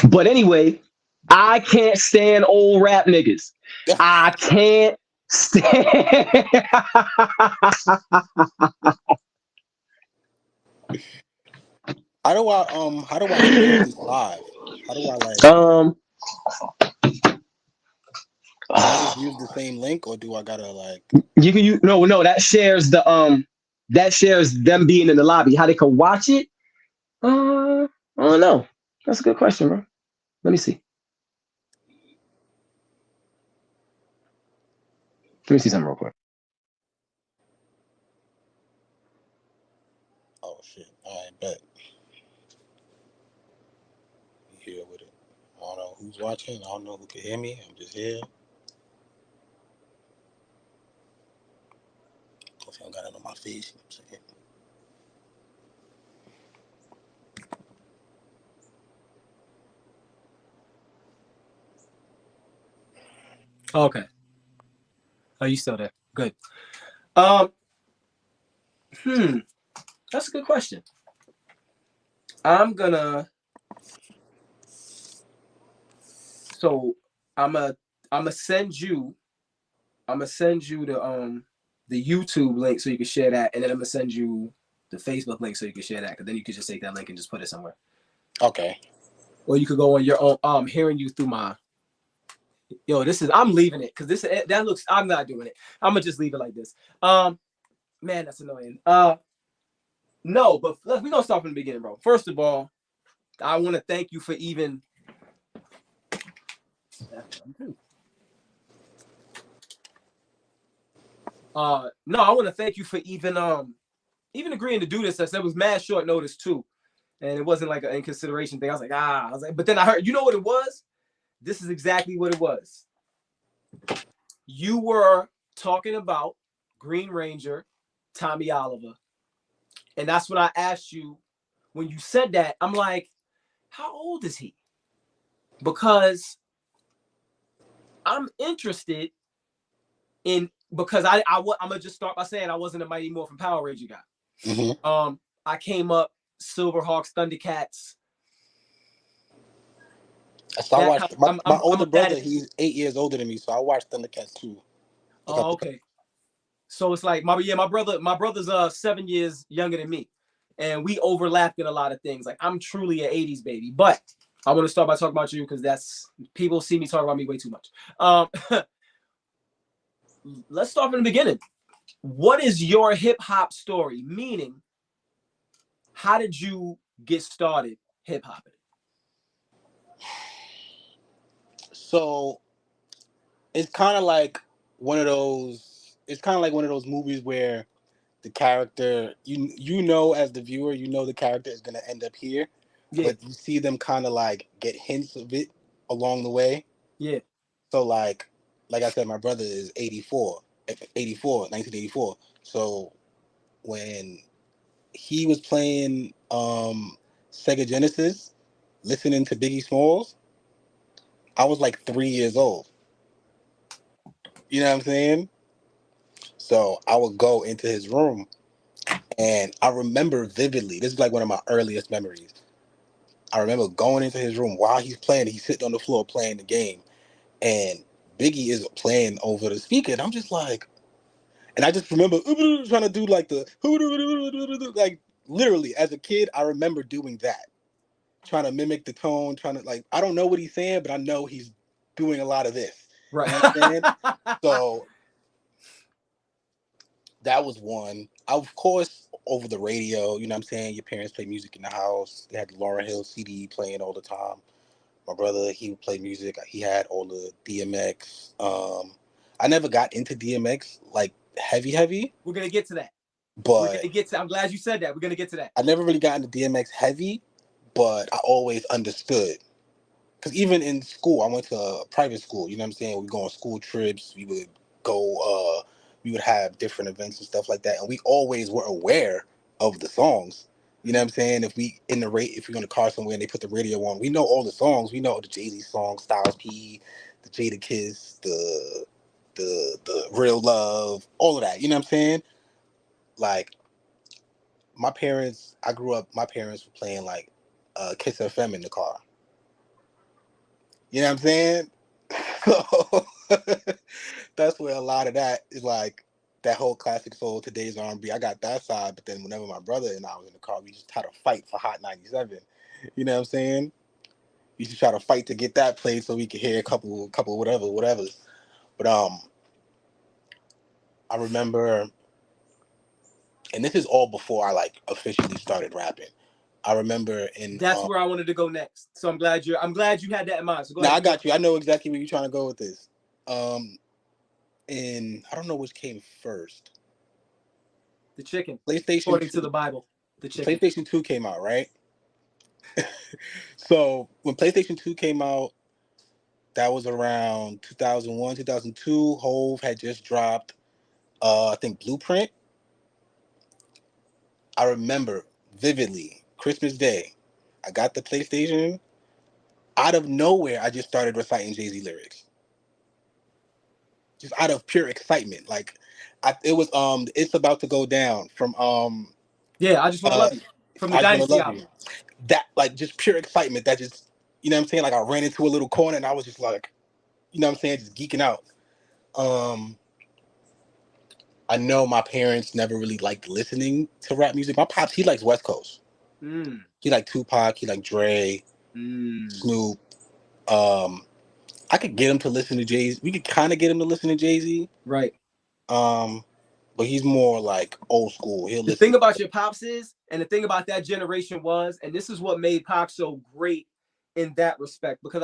But anyway, I can't stand old rap niggas. I can't stand. how do I stream this live? How do I like um, can I just use the same link or do I gotta like you can you no that shares them being in the lobby. How they can watch it? I don't know. That's a good question, bro. Let me see. Let me see something real quick. oh shit. I bet you here with it. I don't know who's watching, I don't know who can hear me. I'm just here. Plus I don't got it on my face, you know what I'm saying? Okay. Are you still there? Good. Um. That's a good question. I'm gonna. So I'm a. I'm gonna send you. I'm gonna send you the YouTube link so you can share that, and then I'm gonna send you the Facebook link so you can share that. Because then you can just take that link and just put it somewhere. Okay. Or you could go on your own. Hearing you through my. Yo, this is. I'm leaving it because this that looks. I'm not doing it. I'm gonna just leave it like this. Man, that's annoying. No, but we're gonna start from the beginning, bro. First of all, I want to thank you for even. No, I want to thank you for even agreeing to do this. That was mad short notice too, and it wasn't like an inconsideration thing. I was like, but then I heard, you know what it was? This is exactly what it was. You were talking about Green Ranger, Tommy Oliver, and that's what I asked you when you said that. I'm like, how old is he? Because I'm interested in because I'm gonna just start by saying I wasn't a Mighty Morphin Power Ranger guy. Mm-hmm. I came up Silverhawks, Thundercats. So I watched my I'm older a bad. brother, he's 8 years older than me, so I watched Thundercats too. Oh, okay. So it's like my brother's 7 years younger than me, and we overlapped in a lot of things. Like I'm truly an '80s baby, but I want to start by talking about you because that's people see me talk about me way too much. Let's start from the beginning. What is your hip hop story? Meaning, how did you get started hip hopping? So it's kind of like one of those. It's kind of like one of those movies where the character, you know, as the viewer, you know the character is gonna end up here, Yeah, but you see them kind of like get hints of it along the way. yeah, So like I said, my brother is 1984. So when he was playing Sega Genesis, listening to Biggie Smalls, I was like 3 years old. You know what I'm saying? So I would go into his room, and I remember vividly. This is like one of my earliest memories. I remember going into his room while he's playing. He's sitting on the floor playing the game, and Biggie is playing over the speaker, and I'm just like, and I just remember trying to do like the like literally as a kid. I remember doing that, trying to mimic the tone, trying to like I don't know what he's saying, but I know he's doing a lot of this. right. You know what I'm saying? So that was one. Of course, over the radio, you know what I'm saying? Your parents play music in the house. They had the Lauryn Hill CD playing all the time. My brother, he would play music. He had all the DMX. I never got into DMX like heavy, We're gonna get to that. We're but gonna get to. I'm glad you said that. We're gonna get to that. I never really got into DMX heavy, but I always understood. Because even in school, I went to a private school. You know what I'm saying? We go on school trips. We would go. We would have different events and stuff like that, and we always were aware of the songs. You know what I'm saying? If we're in the car somewhere and they put the radio on, we know all the songs. We know the Jay-Z songs, Styles P, the Jada Kiss, the Real Love, all of that. You know what I'm saying? Like I grew up. My parents were playing like Kiss FM in the car. You know what I'm saying? So that's where a lot of that is like that whole classic soul, today's R&B. I got that side, but then whenever my brother and I was in the car, we just try to fight for Hot 97. You know what I'm saying? We used to try to fight to get that played so we could hear a couple whatever. But I remember, and this is all before I like officially started rapping. I remember in That's where I wanted to go next. So I'm glad you had that in mind. So go now ahead. I got you. I know exactly where you're trying to go with this. In I don't know which came first. The chicken, PlayStation according to 2. the Bible. The chicken. PlayStation 2 came out, right? So when PlayStation 2 came out, that was around 2001, 2002. Hove had just dropped, I think, Blueprint. I remember vividly, Christmas Day, I got the PlayStation. Out of nowhere, I just started reciting Jay-Z lyrics. Just out of pure excitement. Like, it was, It's About to Go Down from, Yeah, I just want to uh, love you from the I Just Want to Dynasty Love album. You. That, like, just pure excitement. That just, you know what I'm saying? Like, I ran into a little corner and I was just like, you know what I'm saying? Just geeking out. Um, I know my parents never really liked listening to rap music. My pops, he likes West Coast. Mm. He liked Tupac. He liked Dre, Snoop. Um, I could get him to listen to Jay-Z. We could kind of get him to listen to Jay-Z. Right. Um, but he's more like old school. He'll The listen. thing about your pops is, and the thing about that generation was, and this is what made Pac so great in that respect, because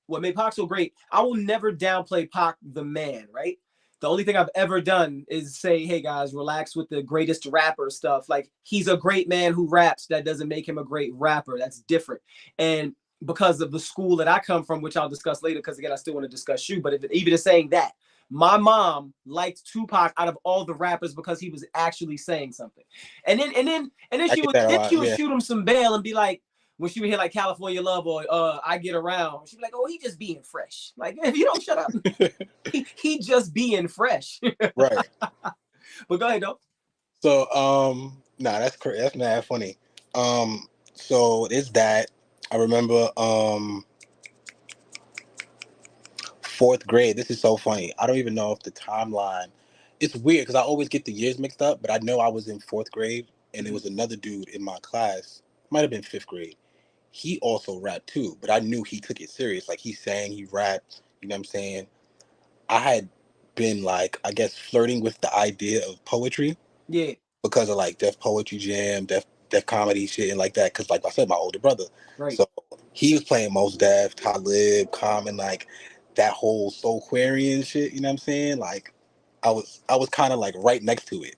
what made Pac so great, I will never downplay Pac the man, right? The only thing I've ever done is say, hey guys, relax with the greatest rapper stuff. Like, he's a great man who raps. That doesn't make him a great rapper. That's different. And because of the school that I come from, which I'll discuss later, because again, I still want to discuss you, but even saying that, my mom liked Tupac out of all the rappers because he was actually saying something. And then I she get would that a then lot. she would Yeah, shoot him some bail and be like, when she would hear like California Love or I Get Around, she'd be like, oh, he just being fresh. Like, if you don't shut up, he just being fresh. right. But go ahead though. So, nah, that's correct. That's mad funny. So it's that. I remember, fourth grade. This is so funny. I don't even know if the timeline. It's weird because I always get the years mixed up, but I know I was in fourth grade, and there was another dude in my class. Might have been fifth grade. He also rapped too, but I knew he took it serious. Like he sang, he rapped. You know what I'm saying? I had been like, I guess, flirting with the idea of poetry. Yeah. Because of like Def Poetry Jam, Def Comedy shit, and like that. Because like I said, my older brother, right. so he was playing Mos Def, Talib, Common, like that whole Soulquarian shit. You know what I'm saying? Like I was kind of like right next to it.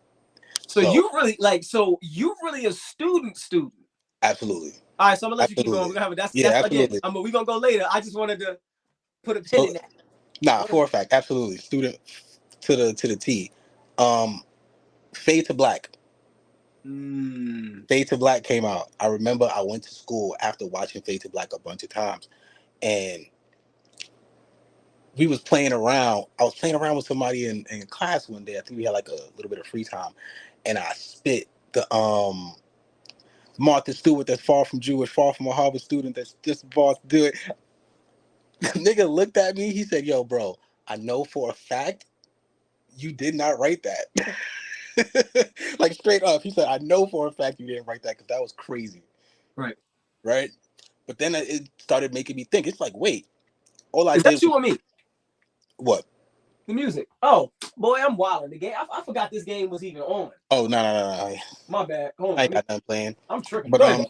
So So you really a student. absolutely, All right, so I'm gonna let you keep going. absolutely, We're gonna have yeah, that's again. absolutely. We're gonna go later. I just wanted to put a pin So in that. nah, for a fact, absolutely, student to the T. Um, Fade to Black. Fade to Black came out. I remember I went to school after watching Fade to Black a bunch of times, and we was playing around. I was playing around with somebody in class one day. I think we had like a little bit of free time, and I spit the Martha Stewart, that's far from Jewish, far from a Harvard student that's just about to do it. Nigga looked at me. He said, "Yo, bro, I know for a fact you did not write that." Like straight up, he said, "I know for a fact you didn't write that because that was crazy." Right. Right. But then it started making me think. It's like, wait, all I Is that did you was or me? what? The music. Oh, boy, I'm wilding. The game. I forgot this game was even on. Oh, no. My bad. Hold I on. ain't got done playing. I'm tripping. But Go ahead.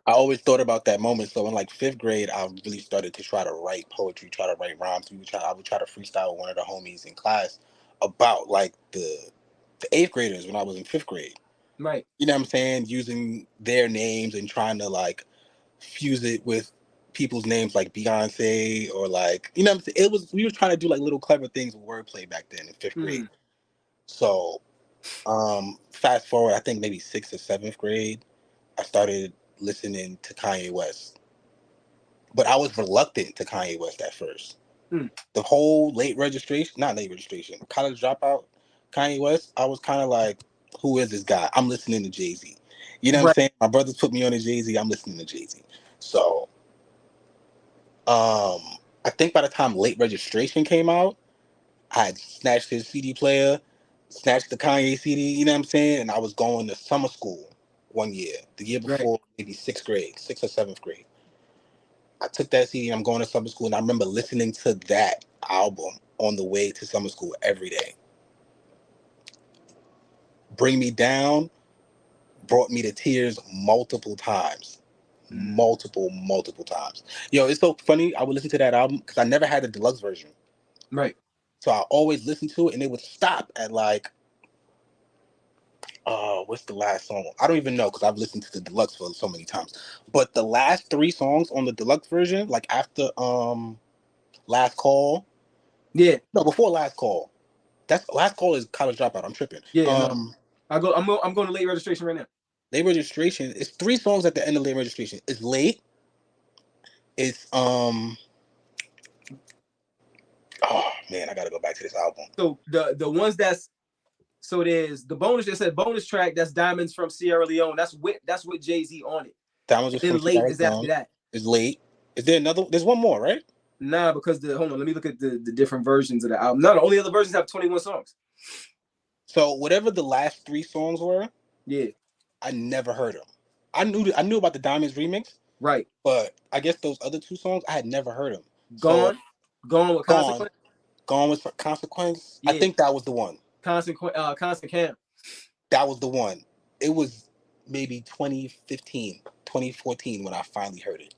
I always thought about that moment. So in like fifth grade, I really started to try to write poetry, try to write rhymes. I would try to freestyle with one of the homies in class about like the eighth graders when I was in fifth grade. Right. You know what I'm saying? Using their names and trying to like fuse it with people's names like Beyonce or like, you know what I'm saying? We were trying to do like little clever things with wordplay back then in fifth grade. So fast forward, I think maybe sixth or seventh grade, I started listening to Kanye West. But I was reluctant to Kanye West at first. The whole not late registration, college dropout, Kanye West, I was kind of like, who is this guy? I'm listening to Jay-Z. You know what I'm Right. saying? My brothers put me on to Jay-Z. I'm listening to Jay-Z. So I think by the time Late Registration came out, I had snatched his CD player, snatched the Kanye CD, you know what I'm saying? And I was going to summer school one year, the year Right. before, maybe sixth or seventh grade. I took that CD and I'm going to summer school, and I remember listening to that album on the way to summer school every day. Bring Me Down brought me to tears multiple times. Multiple times. Yo, it's so funny. I would listen to that album because I never had the deluxe version. Right. So I always listened to it, and it would stop at like, what's the last song? I don't even know because I've listened to the deluxe for so many times. But the last three songs on the deluxe version, like after Last Call, Yeah. no, before Last Call. That's Last Call is College Dropout. I'm tripping. Yeah. No. I'm going to Late Registration right now. Late Registration. It's three songs at the end of Late Registration. It's Late. It's Oh man, I gotta go back to this album. So the ones so there's the bonus. It said bonus track. That's Diamonds from Sierra Leone. That's with Jay-Z on it. Diamonds was And then from Late Sierra is after Leone. that. It's Late. Is there another? There's one more, right? Nah, because hold on. Let me look at the different versions of the album. No, the only other versions have 21 songs. So whatever the last three songs were, yeah, I never heard them. I knew about the Diamonds remix, right? But I guess those other two songs I had never heard them. Gone, So Gone with Consequence. Gone with Consequence. Yeah. I think that was the one. Constant Cam. That was the one. It was maybe 2015, 2014 when I finally heard it.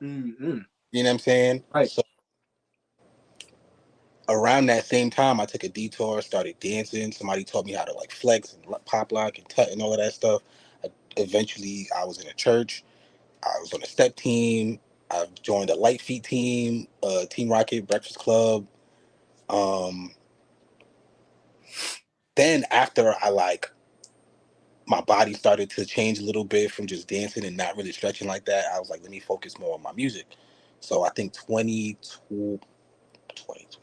Mm-hmm. You know what I'm saying? Right. So around that same time, I took a detour, started dancing. Somebody taught me how to like flex and pop lock and tut and all of that stuff. Eventually, I was in a church. I was on a step team. I joined a light feet team, Team Rocket, Breakfast Club. Then after my body started to change a little bit from just dancing and not really stretching like that, I was like, let me focus more on my music. So I think 20,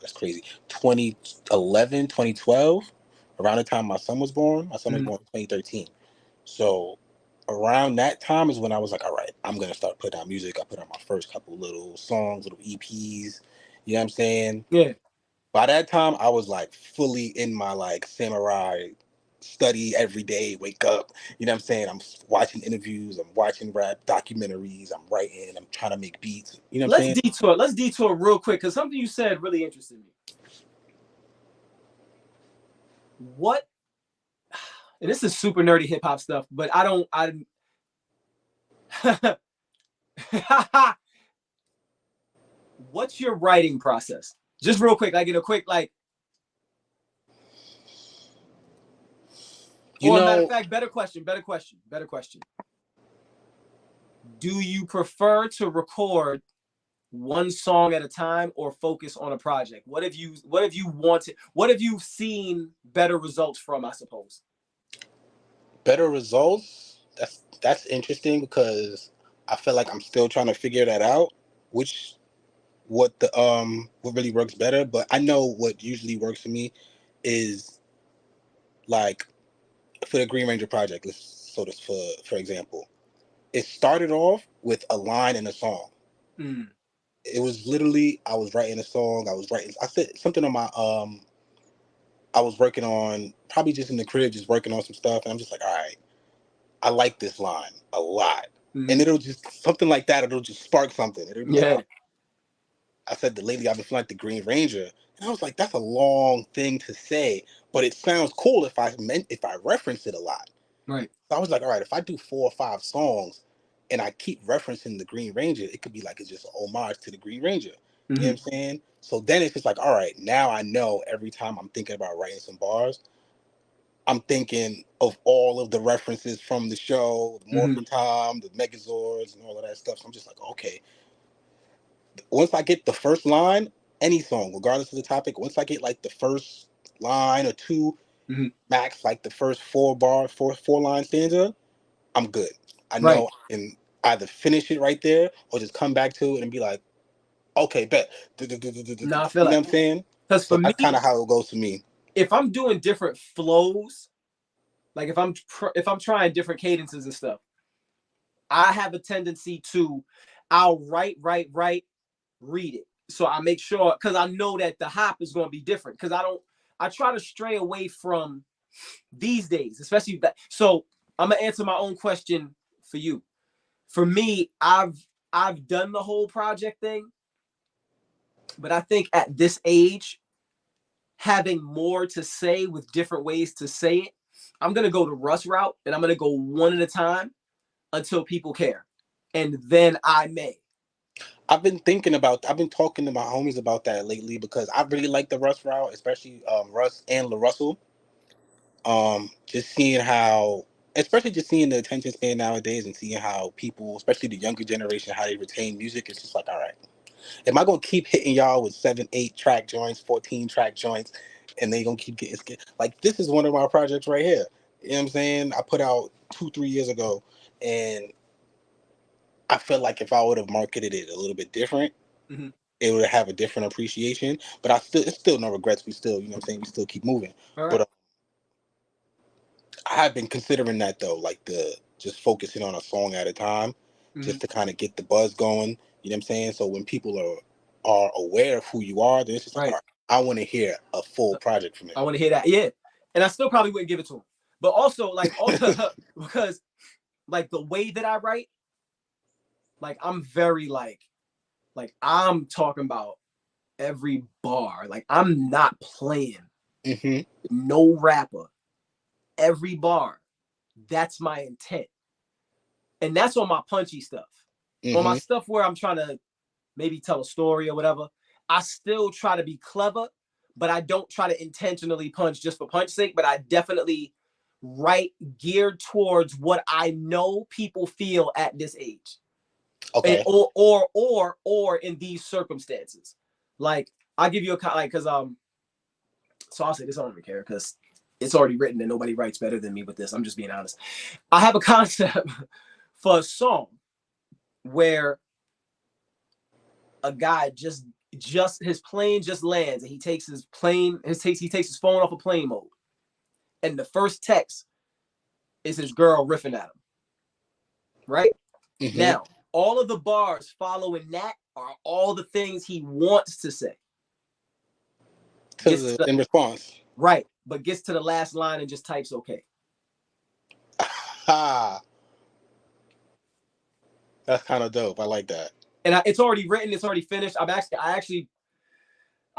that's crazy, 2011, 2012, around the time my son was born. My son was born in 2013. So around that time is when I was like, all right, I'm going to start putting out music. I put out my first couple little songs, little EPs. You know what I'm saying? Yeah. By that time, I was like fully in my like samurai study every day, wake up. You know what I'm saying? I'm watching interviews, I'm watching rap documentaries, I'm writing, I'm trying to make beats. You know what I'm saying? Let's detour real quick because something you said really interested me. What? And this is super nerdy hip hop stuff, but what's your writing process? Just real quick, like in a quick, like. Matter of fact, better question. Do you prefer to record one song at a time or focus on a project? What have you wanted? What have you seen better results from, I suppose? Better results? That's interesting because I feel like I'm still trying to figure that out, what really works better. But I know what usually works for me is like for the Green Ranger project, for example, it started off with a line in a song. It was literally, I was writing a song. I said something on my I was working on, probably just in the crib, just working on some stuff, and I'm just like, all right, I like this line a lot, and it'll just something like that. It'll just spark something. It'll be like, I said, lately I've been feeling like the Green Ranger, and I was like, that's a long thing to say, but it sounds cool if I reference it a lot. Right. So I was like, all right, if I do 4 or 5 songs and I keep referencing the Green Ranger, it could be like it's just an homage to the Green Ranger. You know what I'm saying? So then it's just like, all right, now I know every time I'm thinking about writing some bars, I'm thinking of all of the references from the show, the Morphin Time, the Megazords, and all of that stuff. So I'm just like, okay. Once I get the first line, any song, regardless of the topic, once I get like the first line or two, max like the first 4 line stanza, I'm good. I know I can either finish it right there or just come back to it and be like, okay, bet. Nah, I You feel know what like I'm saying? because So for me, that's kind of how it goes for me. If I'm doing different flows, like if I'm trying different cadences and stuff, I have a tendency to, I'll write, read it. So I make sure, because I know that the hop is going to be different. Because I try to stray away from these days, especially that. So I'm gonna answer my own question for you. For me, I've done the whole project thing, but I think at this age, having more to say with different ways to say it, I'm gonna go the Russ route, and I'm gonna go one at a time until people care, and then I may. I've been talking to my homies about that lately because I really like the Russ route, especially Russ and LaRussell. Just seeing how, especially just seeing the attention span nowadays and seeing how people, especially the younger generation, how they retain music. It's just like, all right, am I gonna keep hitting y'all with 7, 8 track joints, 14 track joints, and they gonna keep getting like this is one of my projects right here. You know what I'm saying? I put out 2, 3 years ago, and I feel like if I would have marketed it a little bit different, Mm-hmm. it would have a different appreciation. But it's still no regrets. We still, you know what I'm saying? We still keep moving. All right. But I have been considering that though, like the just focusing on a song at a time, just to kind of get the buzz going. You know what I'm saying? So when people are aware of who you are, then it's just like, Right. all right, I want to hear a full project from you. I want to hear that. Yeah. And I still probably wouldn't give it to him. But also, because like the way that I write, like I'm very like I'm talking about every bar. Like I'm not playing no rapper. Every bar. That's my intent. And that's on my punchy stuff. On my stuff where I'm trying to maybe tell a story or whatever, I still try to be clever, but I don't try to intentionally punch just for punch's sake. But I definitely write geared towards what I know people feel at this age. Okay. And, or in these circumstances. Like I'll give you a like because so I'll say this, I don't even care because it's already written and nobody writes better than me with this. I'm just being honest. I have a concept for a song where a guy just his plane just lands and he takes his phone off of plane mode. And the first text is his girl riffing at him. Right? Now, all of the bars following that are all the things he wants to say. In response. Right. But gets to the last line and just types okay. That's kind of dope. I like that. And it's already written. It's already finished. I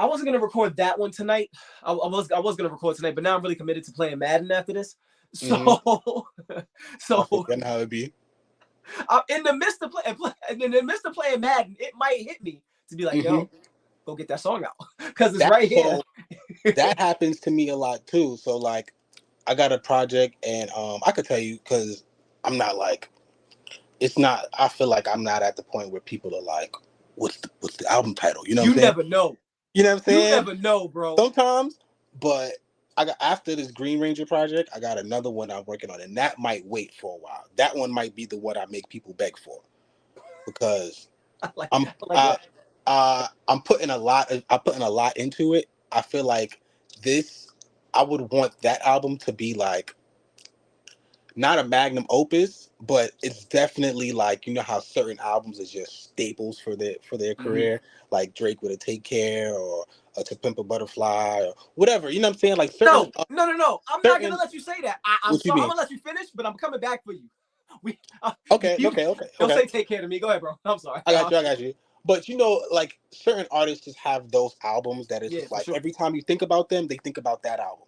wasn't gonna record that one tonight. I was gonna record tonight, but now I'm really committed to playing Madden after this. So, so I know how it be. In the midst of playing Madden, it might hit me to be like, yo, go get that song out because it's right here. That happens to me a lot too. So like, I got a project, and I could tell you because I'm not like, it's not. I feel like I'm not at the point where people are like, what's the album title? You know, what I'm saying? Never know. You know what I'm saying? You never know, bro. Sometimes, but I got after this Green Ranger project, I got another one I'm working on, and that might wait for a while. That one might be the one I make people beg for, because I'm putting a lot into it. I feel like I would want that album to be like not a magnum opus, but it's definitely like, you know how certain albums are just staples for their career, like Drake with a Take Care or a To Pimp a Butterfly or whatever. You know what I'm saying? Like certain, no. I'm not gonna let you say that. I'm sorry. I'm gonna let you finish, but I'm coming back for you. Okay. Don't say Take Care to me. Go ahead, bro. I'm sorry. I got you. But you know, like certain artists just have those albums that it's just like every time you think about them, they think about that album.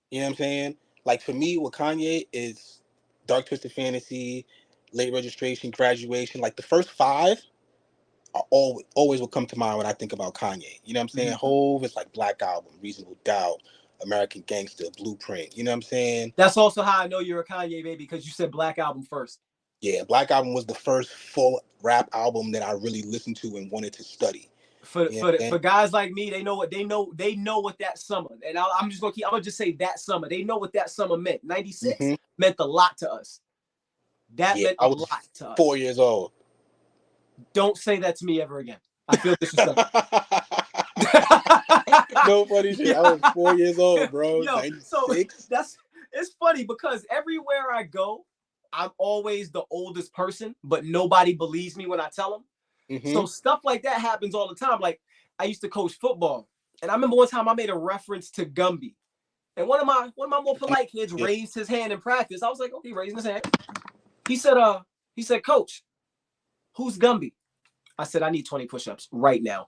You know what I'm saying? Like for me, with Kanye is Dark Twisted Fantasy, Late Registration, Graduation. Like the first 5 are always will come to mind when I think about Kanye. You know what I'm saying? Hove is like Black Album, Reasonable Doubt, American Gangster, Blueprint. You know what I'm saying? That's also how I know you're a Kanye baby, because you said Black Album first. Yeah, Black Album was the first full rap album that I really listened to and wanted to study. For guys like me, they know what that summer, and I'm gonna just say that summer. They know what that summer meant. 96 meant a lot to us. That meant a lot to us. 4 years old. Don't say that to me ever again. I feel disrespectful. No funny shit. I was 4 years old, bro. Yo, 96. So it's funny because everywhere I go, I'm always the oldest person, but nobody believes me when I tell them. So stuff like that happens all the time. Like I used to coach football, and I remember one time I made a reference to Gumby, and one of my more polite kids raised his hand in practice. I was like, oh, he raising his hand. He said, Coach, who's Gumby? I said, I need 20 push-ups right now.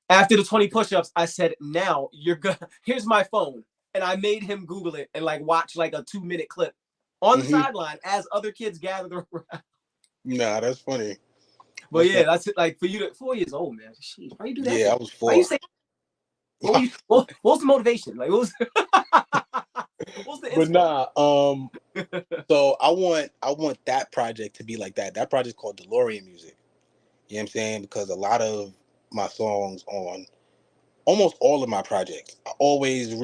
After the 20 push-ups, I said, now you're good. Here's my phone. And I made him Google it and like watch like a 2-minute clip on the sideline as other kids gathered around. Nah, that's funny. But yeah, that's it. Like for you to 4 years old, man. Jeez, why you do that? Yeah, I was 4. Why you say? What was the motivation? Like what was the? But nah, so I want that project to be like that. That project called DeLorean Music. You know what I'm saying? Because a lot of my songs on almost all of my projects, I always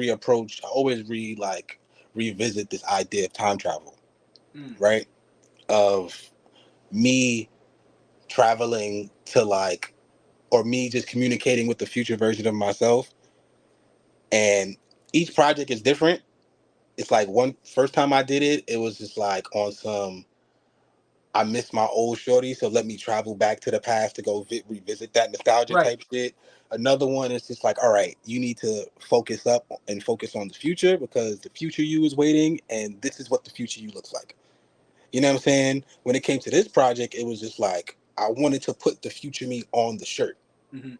revisit this idea of time travel, right? Of me traveling to like, or me just communicating with the future version of myself. And each project is different. It's like first time I did it, it was just like on some, I miss my old shorty, so let me travel back to the past to go revisit that nostalgia type shit. Another one is just like, all right, you need to focus up and focus on the future because the future you is waiting, and this is what the future you looks like. You know what I'm saying? When it came to this project, it was just like, I wanted to put the future me on the shirt. You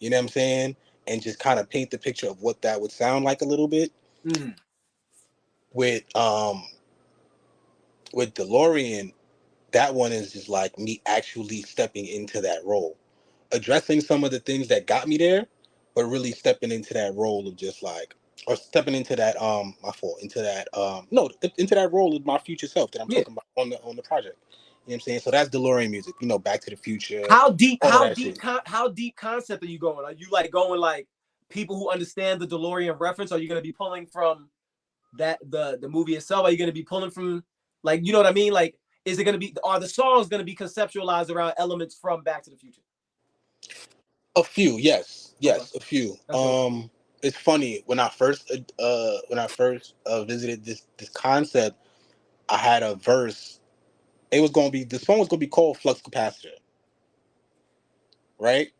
know what I'm saying? And just kind of paint the picture of what that would sound like a little bit. With DeLorean, that one is just like me actually stepping into that role, addressing some of the things that got me there, but really stepping into that role of just like, or stepping into that into that role of my future self that I'm talking about on the project. You know what I'm saying? So that's DeLorean Music. You know, Back to the Future. How deep concept are you going? Are you like going like people who understand the DeLorean reference? Are you going to be pulling from that the movie itself? Are you going to be pulling from like, you know what I mean? Like, is it going to be, are the songs going to be conceptualized around elements from Back to the Future? A few, yes, a few. It's funny when I first visited this concept, I had a verse. The song was gonna be called Flux Capacitor, right?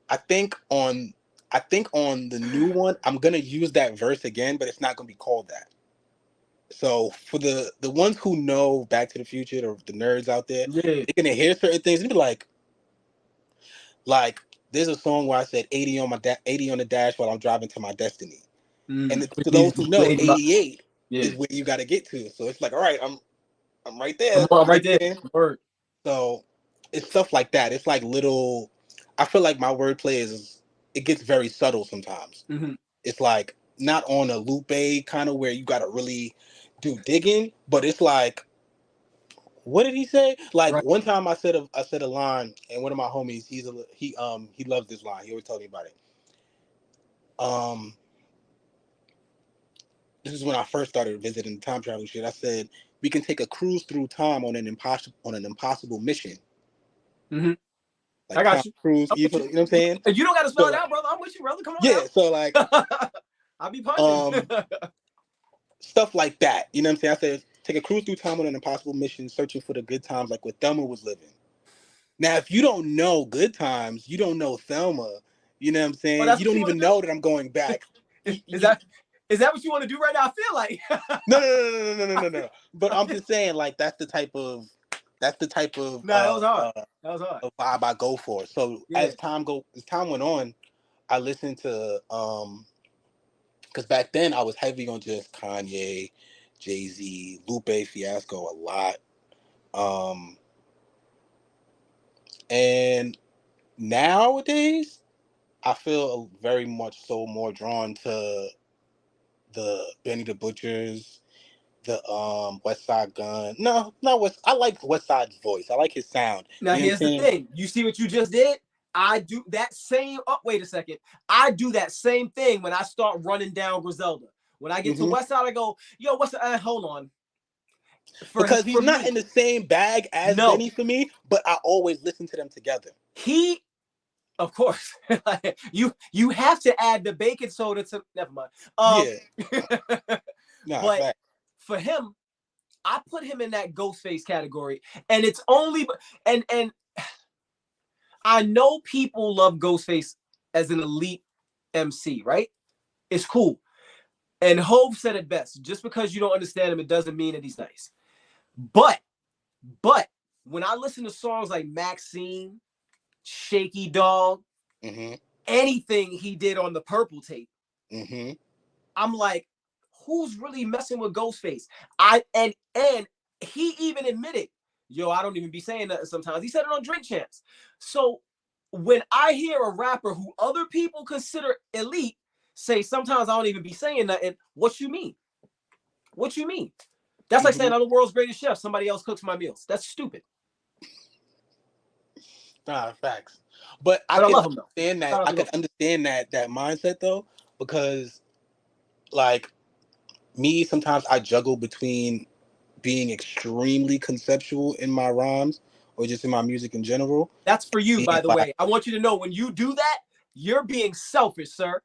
I think on the new one, I'm gonna use that verse again, but it's not gonna be called that. So for the ones who know Back to the Future, the nerds out there, they're gonna hear certain things and be like there's a song where I said 80 on the dash while I'm driving to my destiny. And to those who know, 88 is where you got to get to. So it's like, all right, I'm right there. I'm right there. Word. So it's stuff like that. It's like little. I feel like my wordplay it gets very subtle sometimes. It's like not on a Lupe kind of where you got to really do digging, but it's like, what did he say? Like one time I said a line, and one of my homies, he loves this line. He always tells me about it. This is when I first started visiting the time travel shit. I said, we can take a cruise through time on an impossible mission. Like I got you. Cruise, you know what I'm saying? You don't got to spell it out, brother. I'm with you, brother. Come on. Yeah, now. So like, I'll be punching. Stuff like that. You know what I'm saying? I said, take a cruise through time on an impossible mission, searching for the good times, like where Thelma was living. Now, if you don't know Good Times, you don't know Thelma. You know what I'm saying? You don't even know that I'm going back. Is that what you want to do right now? I feel like no. But I'm just saying, like that's the type of that was hard. That was hard. Vibe I go for. So as time went on, I listened to because back then I was heavy on just Kanye, Jay-Z, Lupe Fiasco a lot. And nowadays I feel very much so more drawn to the Benny the Butchers, the West Side Gun. No, not West. I like West Side's voice. I like his sound. Now here's the thing. You see what you just did? I do that same. Oh, wait a second. I do that same thing when I start running down Griselda. When I get to West Side, I go, yo, what's the hold on. Because he's not in the same bag as Benny for me, but I always listen to them together. Of course, you have to add the baking soda to. Never mind. But for him, I put him in that Ghostface category, and it's only and I know people love Ghostface as an elite MC, right? It's cool. And Hove said it best. Just because you don't understand him, it doesn't mean that he's nice. But when I listen to songs like Maxine, Shaky Dog, anything he did on the Purple tape, I'm like, who's really messing with Ghostface? And he even admitted, yo, I don't even be saying that sometimes. He said it on Drink Champs. So when I hear a rapper who other people consider elite say sometimes I don't even be saying nothing, what you mean? What you mean? That's like saying I'm the world's greatest chef. Somebody else cooks my meals. That's stupid. Nah, facts. But I But I can love him, though. understand that. I can understand that mindset though, because like me, sometimes I juggle between being extremely conceptual in my rhymes or just in my music in general. That's for you, And by the like, way. I want you to know when you do that, you're being selfish, sir.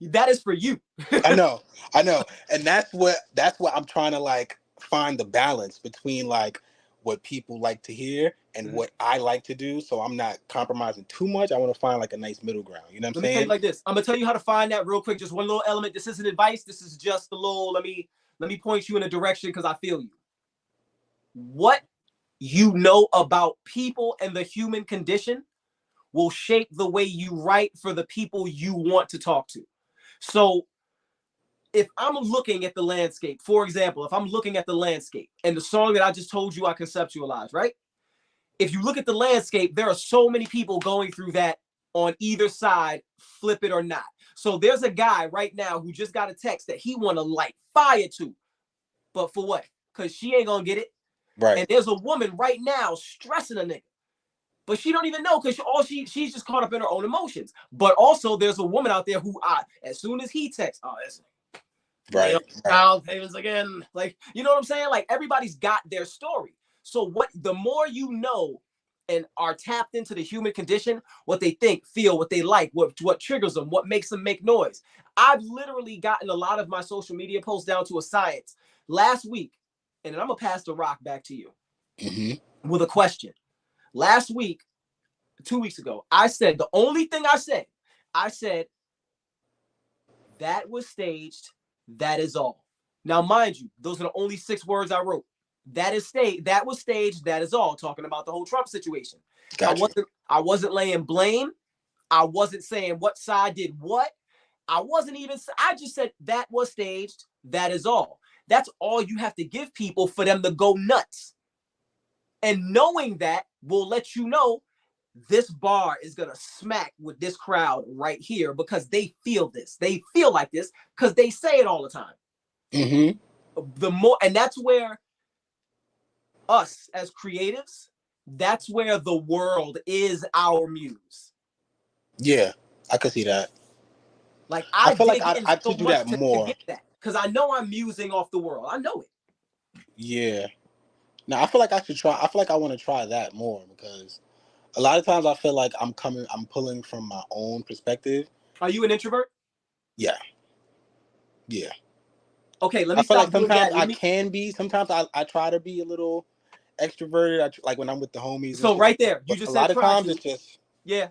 That is for you. I know. And that's what I'm trying to like find the balance between like what people like to hear and what I like to do. So I'm not compromising too much. I want to find like a nice middle ground. You know what I'm saying? Let me tell you like this. I'm gonna tell you how to find that real quick. Just one little element. This isn't advice. This is just a little, let me point you in a direction because I feel you. What you know about people and the human condition will shape the way you write for the people you want to talk to. So if I'm looking at the landscape, for example, if I'm looking at the landscape and the song that I just told you I conceptualized, right? If you look at the landscape, there are so many people going through that on either side, flip it or not. So there's a guy right now who just got a text that he want to light fire to, but for what? Because she ain't gonna get it. Right. And there's a woman right now stressing a nigga, but she don't even know because she's just caught up in her own emotions. But also there's a woman out there who as soon as he texts, oh, that's right. Child payments again. Like, you know what I'm saying? Like everybody's got their story. So what the more you know and are tapped into the human condition, what they think, feel, what they like, what triggers them, what makes them make noise. I've literally gotten a lot of my social media posts down to a science. Last week, and then I'm gonna pass the rock back to you with a question. Last week, 2 weeks ago, I said the only thing I said that was staged. That is all. Now, mind you, those are the only 6 words I wrote. That is staged. That was staged. That is all. Talking about the whole Trump situation. Gotcha. I wasn't laying blame. I wasn't saying what side did what. I just said that was staged. That is all. That's all you have to give people for them to go nuts. And knowing that will let you know this bar is going to smack with this crowd right here because they feel this. They feel like this because they say it all the time. The more, and that's where us as creatives, that's where the world is our muse. Yeah, I could see that. Like I feel like I should do that more. to get that because I know I'm musing off the world. I know it. Yeah. Now I feel like I should try. I feel like I want to try that more because a lot of times I feel like I'm pulling from my own perspective. Are you an introvert? Yeah. Yeah. Okay, let me I feel stop like sometimes doing that. I can be. Sometimes I try to be a little extroverted. Like when I'm with the homies. So right there, you but just a said lot of try times to. it's just Yeah.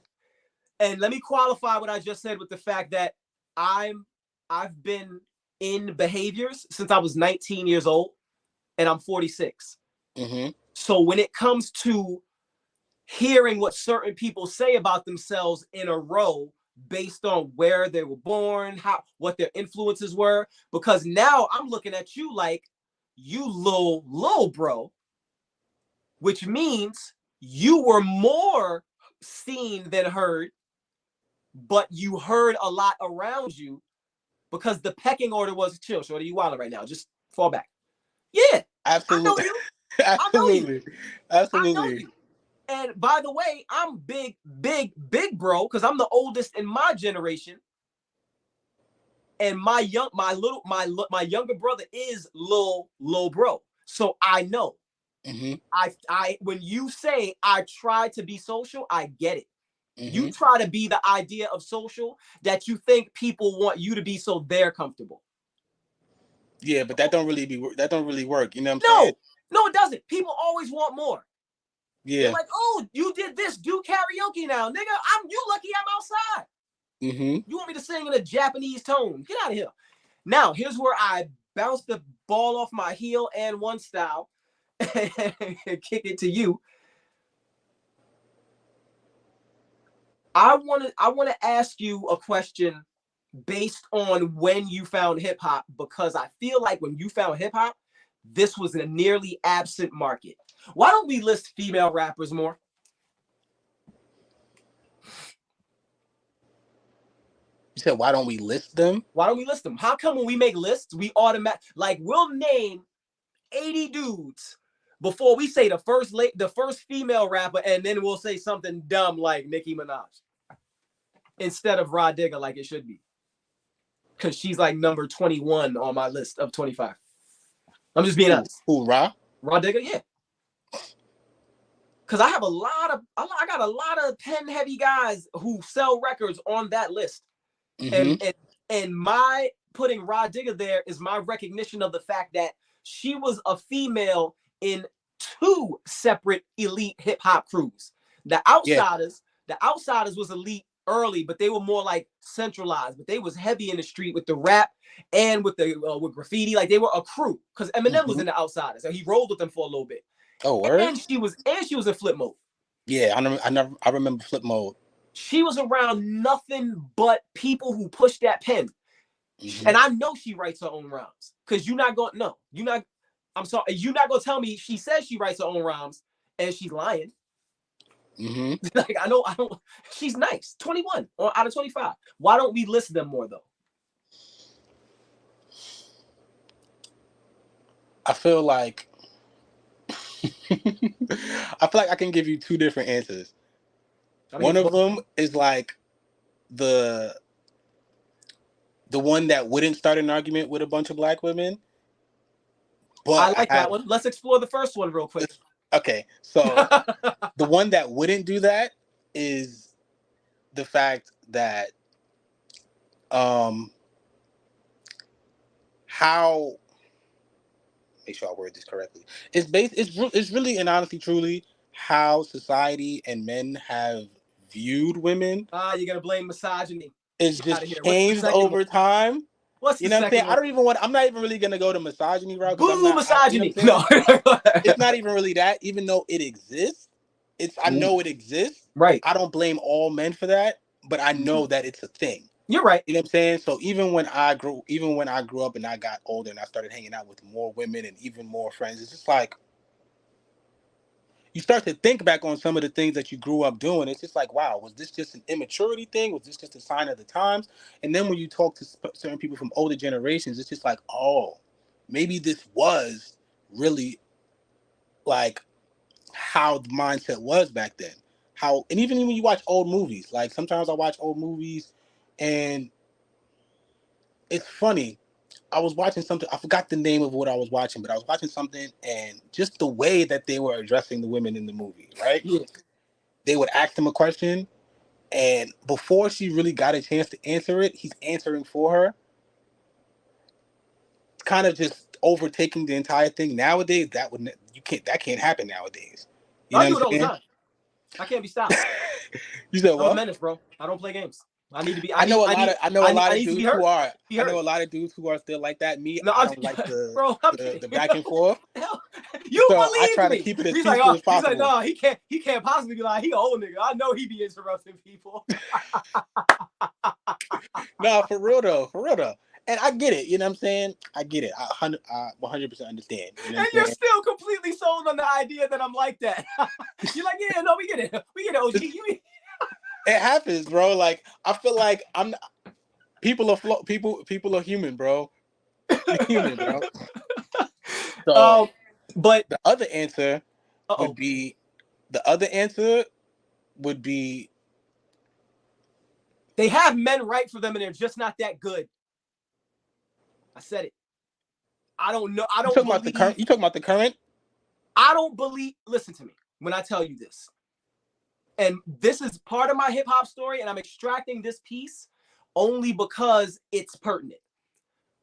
And let me qualify what I just said with the fact that I've been in behaviors since I was 19 years old and I'm 46. So when it comes to hearing what certain people say about themselves in a row based on where they were born, what their influences were, because now I'm looking at you like you little bro, which means you were more seen than heard, but you heard a lot around you because the pecking order was chill. Shorty, you wilding right now. Just fall back. Yeah, absolutely. I know you. Absolutely. I know you. And by the way, I'm big bro because I'm the oldest in my generation. And my younger brother is little bro. So I know. When you say I try to be social, I get it. You try to be the idea of social that you think people want you to be so they're comfortable. Yeah, but that don't really work. You know what I'm saying? No, it doesn't. People always want more. They're Yeah. like, oh, you did this, do karaoke now, nigga. You lucky I'm outside. Mm-hmm. You want me to sing in a Japanese tone? Get out of here. Now, here's where I bounce the ball off my heel and one style and kick it to you. I want to ask you a question based on when you found hip hop, because I feel like when you found hip hop, this was a nearly absent market. Why don't we list female rappers more? You said, why don't we list them? Why don't we list them? How come when we make lists, we we'll name 80 dudes before we say the first female rapper, and then we'll say something dumb like Nicki Minaj instead of Rod Digger, like it should be, because she's like number 21 on my list of 25. I'm just being honest. Who, Rod Digger? Yeah. Because I got a lot of pen heavy guys who sell records on that list. Mm-hmm. And my putting Rod Digger there is my recognition of the fact that she was a female in 2 separate elite hip hop crews. The Outsiders was elite early, but they were more like centralized. But they was heavy in the street with the rap and with the with graffiti. Like they were a crew, because Eminem was in the Outsiders, and he rolled with them for a little bit. Oh, word? And she was in Flip Mode. Yeah, I remember Flip Mode. She was around nothing but people who push that pen. And I know she writes her own rhymes, because you're not going to tell me she says she writes her own rhymes and she's lying. Like, I don't, she's nice. 21 out of 25. Why don't we list them more though? I feel like I can give you 2 different answers. One of them is like the one that wouldn't start an argument with a bunch of black women. But I like that one. Let's explore the first one real quick. Okay, so the one that wouldn't do that is the fact that how, make sure I word this correctly. It's really and honestly truly how society and men have viewed women. You're gonna blame misogyny. It's just changed over time. What's you know what I'm saying? I'm not even really gonna go to misogyny route. Boo misogyny. No. It's not even really that, even though it exists. I know it exists. Right. I don't blame all men for that, but I know that it's a thing. You're right. You know what I'm saying? So even when I grew up and I got older and I started hanging out with more women and even more friends, it's just like you start to think back on some of the things that you grew up doing. It's just like, wow, was this just an immaturity thing? Was this just a sign of the times? And then when you talk to certain people from older generations, it's just like, oh, maybe this was really like how the mindset was back then. And even when you watch old movies, like sometimes I watch old movies and it's funny. I was watching something, I forgot the name of what I was watching, but I was watching something and just the way that they were addressing the women in the movie, right? Yeah. They would ask them a question and before she really got a chance to answer it, he's answering for her. Kind of just overtaking the entire thing. Nowadays, that can't happen nowadays. You know I do what it I'm all the time. I can't be stopped. You said what? I'm a menace, bro. I don't play games. I need to be. I know a lot of dudes who are still like that. Me, I don't like the back and forth. You so believe I try me. to keep it as he's peaceful like, as possible. He's like, no, he can't possibly be like, he an old nigga. I know he be interrupting people. No, for real though. And I get it. You know what I'm saying? I get it. I 100% understand. You know and you're still completely sold on the idea that I'm like that. You're like, yeah, no, we get it. OG. It happens, bro. Like I feel like people are human, bro. You're human, bro. So, but the other answer would be they have men write for them and they're just not that good. I said it. I don't know. I don't You talking about the current? I don't believe. Listen to me when I tell you this. And this is part of my hip hop story, and I'm extracting this piece only because it's pertinent.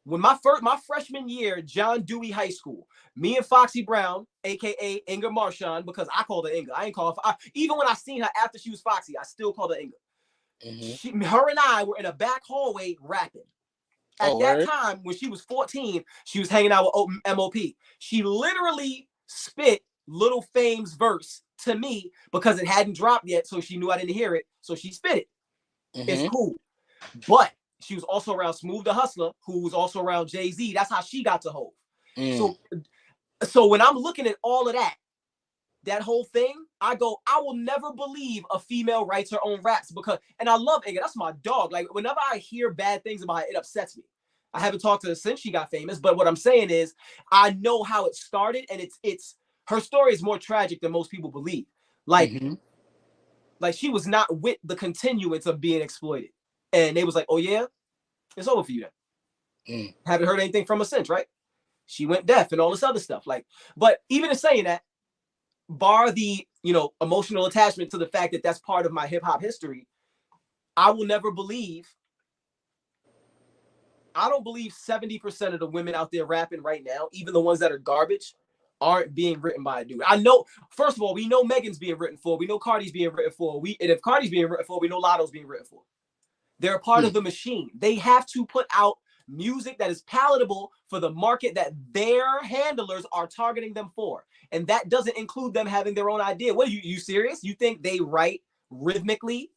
When my freshman year, John Dewey High School, me and Foxy Brown, aka Inga Marchand, because I called her Inga. I ain't call her. Even when I seen her after she was Foxy, I still called her Inga. Her and I were in a back hallway rapping. At that time, when she was 14, she was hanging out with MOP. She literally spit Little Fame's verse to me because it hadn't dropped yet, so she knew I didn't hear it, so she spit it. It's cool. But she was also around Smooth the Hustler, who was also around Jay-Z. That's how she got to Hov. So when I'm looking at all of that whole thing, I go, I will never believe a female writes her own raps because, and I love Inga. That's my dog. Like, whenever I hear bad things about her, it upsets me. I haven't talked to her since she got famous, but what I'm saying is, I know how it started, and it's her story is more tragic than most people believe. Like she was not with the continuance of being exploited, and they was like, oh yeah, it's over for you then. Haven't heard anything from her since, right? She went deaf and all this other stuff. Like, but even in saying that, bar the emotional attachment to the fact that that's part of my hip hop history, I will never believe. I don't believe 70% of the women out there rapping right now, even the ones that are garbage, aren't being written by a dude. I know, first of all, we know Megan's being written for. We know Cardi's being written for. And if Cardi's being written for, we know Lotto's being written for. They're a part of the machine. They have to put out music that is palatable for the market that their handlers are targeting them for. And that doesn't include them having their own idea. What are you serious? You think they write rhythmically?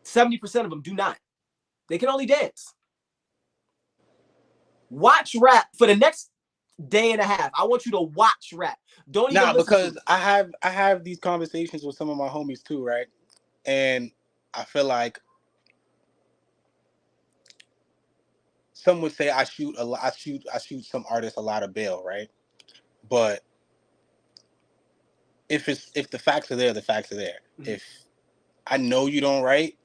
70% of them do not. They can only dance. Watch rap for the next day and a half. I want you to watch rap. Don't even listen because to it. I have these conversations with some of my homies too, right? And I feel like some would say I shoot some artists a lot of bail, right? But if the facts are there, the facts are there. If I know you don't write,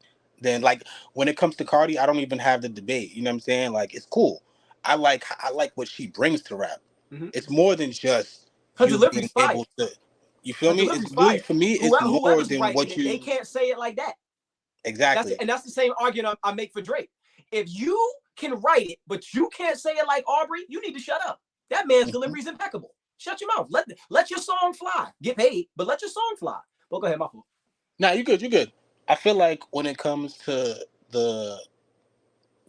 then like when it comes to Cardi, I don't even have the debate. You know what I'm saying? Like, it's cool. I like what she brings to rap. It's more than just her you being delivery's fire. able to. You feel me? It's really, for me. It's more whoever's than writing what it, you. they can't say it like that. Exactly. That's the same argument I make for Drake. If you can write it, but you can't say it like Aubrey, you need to shut up. That man's delivery is impeccable. Shut your mouth. Let your song fly. Get paid, but let your song fly. Well, go ahead, my fault. Nah, you good. You good. I feel like when it comes to the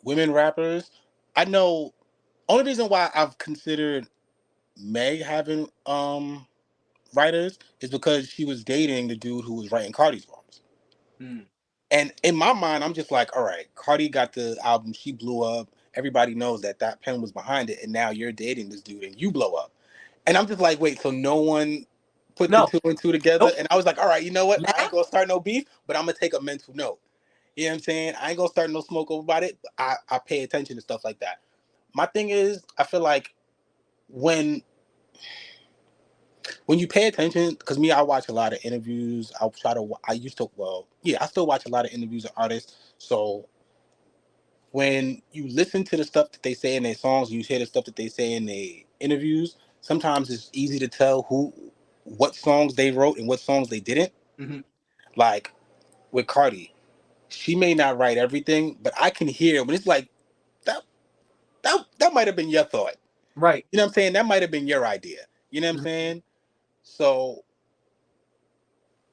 women rappers, I know only reason why I've considered Meg having writers is because she was dating the dude who was writing Cardi's bars. And in my mind, I'm just like, all right, Cardi got the album, she blew up. Everybody knows that pen was behind it, and now you're dating this dude and you blow up. And I'm just like, wait, so no one put the two and two together? Nope. And I was like, all right, you know what? I ain't gonna start no beef, but I'm gonna take a mental note. You know what I'm saying? I ain't gonna start no smoke over about it. I pay attention to stuff like that. My thing is, I feel like when you pay attention, because me, I watch a lot of interviews. I still watch a lot of interviews of artists. So when you listen to the stuff that they say in their songs, you hear the stuff that they say in their interviews, sometimes it's easy to tell what songs they wrote and what songs they didn't. Like with Cardi, she may not write everything, but I can hear when it's like, that might have been your thought. Right. You know what I'm saying? That might have been your idea. You know what I'm saying? So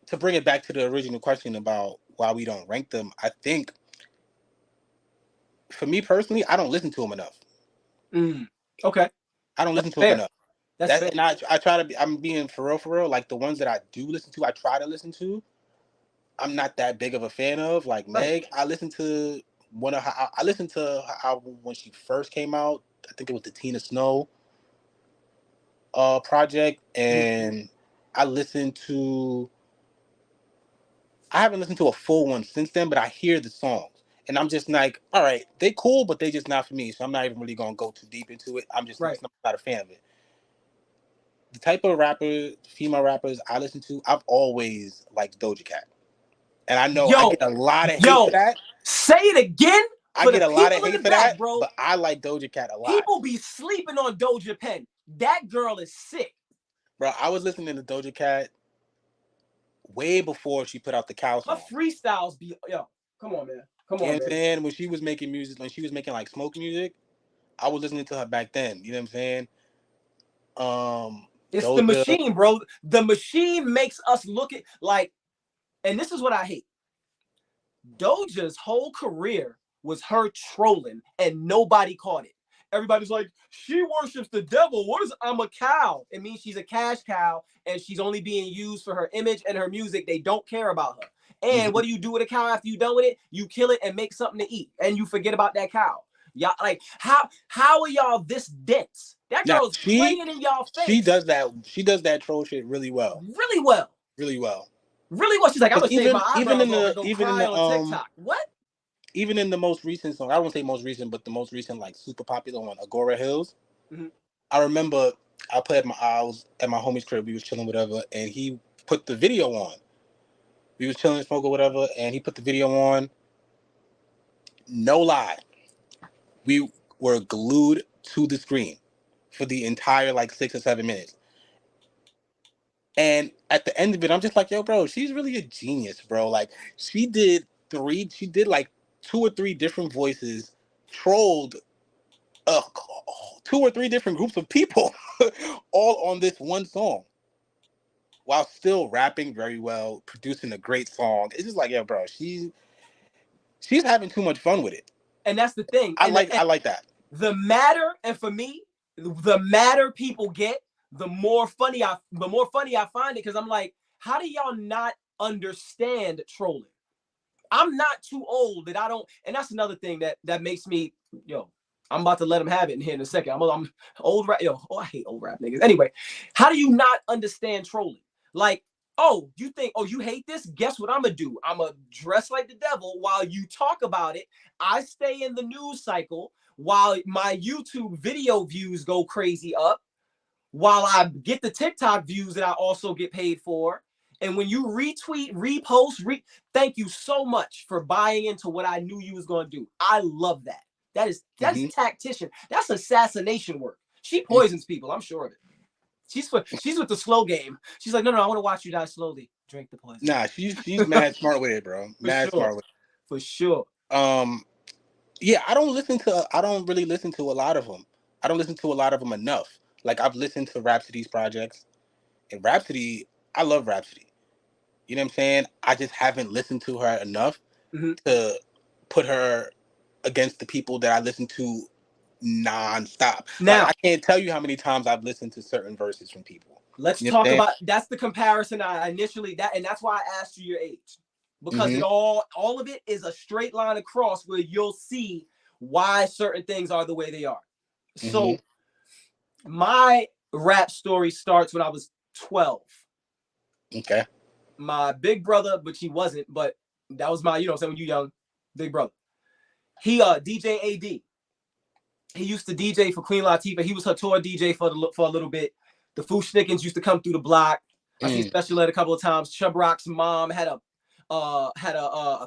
to bring it back to the original question about why we don't rank them, I think for me personally, I don't listen to them enough. Okay. I don't listen to them enough. That's fair. And I try to be, I'm being for real. Like the ones that I do listen to, I try to listen to. I'm not that big of a fan of. Like Meg, I listened to I listened to her album when she first came out. I think it was the Tina Snow project, and I haven't listened to a full one since then, but I hear the songs. And I'm just like, all right, they cool, but they just not for me. So I'm not even really going to go too deep into it. I'm just not a fan of it. The type of female rappers I listen to, I've always liked Doja Cat. And I know I get a lot of hate for that. Say it again. I get a lot of hate for that, bro. But I like Doja Cat a lot. People be sleeping on Doja Pen. That girl is sick. Bro, I was listening to Doja Cat way before she put out the Cow song. Her freestyles be, come on, man. Come on, man. You know what I'm saying? When she was making music, when she was making like smoke music, I was listening to her back then. You know what I'm saying? It's the Doja. machine, bro. The machine makes us look at like, and this is what I hate. Doja's whole career was her trolling, and nobody caught it. Everybody's like, she worships the devil. What is I'm a cow? It means she's a cash cow, and she's only being used for her image and her music. They don't care about her. And what do you do with a cow after you done with it? You kill it and make something to eat, and you forget about that cow. Y'all like how are y'all this dense? That Now girl's playing in y'all she face does that. She does that troll shit really well. really well. Really well. Really well. She's like, I'm gonna Because shave my even eyebrows in off and the go even in cry the on TikTok. What? even in the most recent song, I won't say most recent, but the most recent like super popular one, Agora Hills. Mm-hmm. I remember I was at my homie's crib. We was chilling, whatever, and he put the video on. We was chilling, smoking, whatever, and he put the video on. No lie, we were glued to the screen for the entire like 6 or 7 minutes. And at the end of it, I'm just like, yo, bro, she's really a genius, bro. Like she did like 2 or 3 different voices, trolled uh, 2 or 3 different groups of people, all on this one song, while still rapping very well, producing a great song. It's just like, yeah, bro, she's having too much fun with it. And that's the thing. I And like that. The matter, and for me, the madder people get, the more funny I find it, because I'm like, how do y'all not understand trolling? I'm not too old that I don't, and that's another thing that makes me, yo, I'm about to let him have it in here in a second. I'm old rap, yo, oh, I hate old rap niggas. Anyway, how do you not understand trolling? Like, oh, you think, oh, you hate this? Guess what I'm gonna do? I'm gonna dress like the devil while you talk about it. I stay in the news cycle while my YouTube video views go crazy up, while I get the TikTok views that I also get paid for. And when you retweet, repost, thank you so much for buying into what I knew you was going to do. I love that. That's tactician. That's assassination work. She poisons people. I'm sure of it. She's with the slow game. She's like, no, I want to watch you die slowly. Drink the poison. Nah, she's mad smart with it, bro. Mad smart with it. For sure. Yeah, I don't really listen to a lot of them. I don't listen to a lot of them enough. Like I've listened to Rhapsody's projects, and Rhapsody, I love Rhapsody. You know what I'm saying? I just haven't listened to her enough to put her against the people that I listen to nonstop. Now, like, I can't tell you how many times I've listened to certain verses from people. Let's talk about, that's the comparison I initially, and that's why I asked you your age. Because it all of it is a straight line across where you'll see why certain things are the way they are. So my rap story starts when I was 12. Okay. My big brother, but he wasn't, but that was my, you know what I'm saying, when you young, big brother. He DJ AD. He used to DJ for Queen Latifah. He was her tour DJ for a little bit. The Fushnikins used to come through the block. I seen Special Ed a couple of times. Chub Rock's mom had a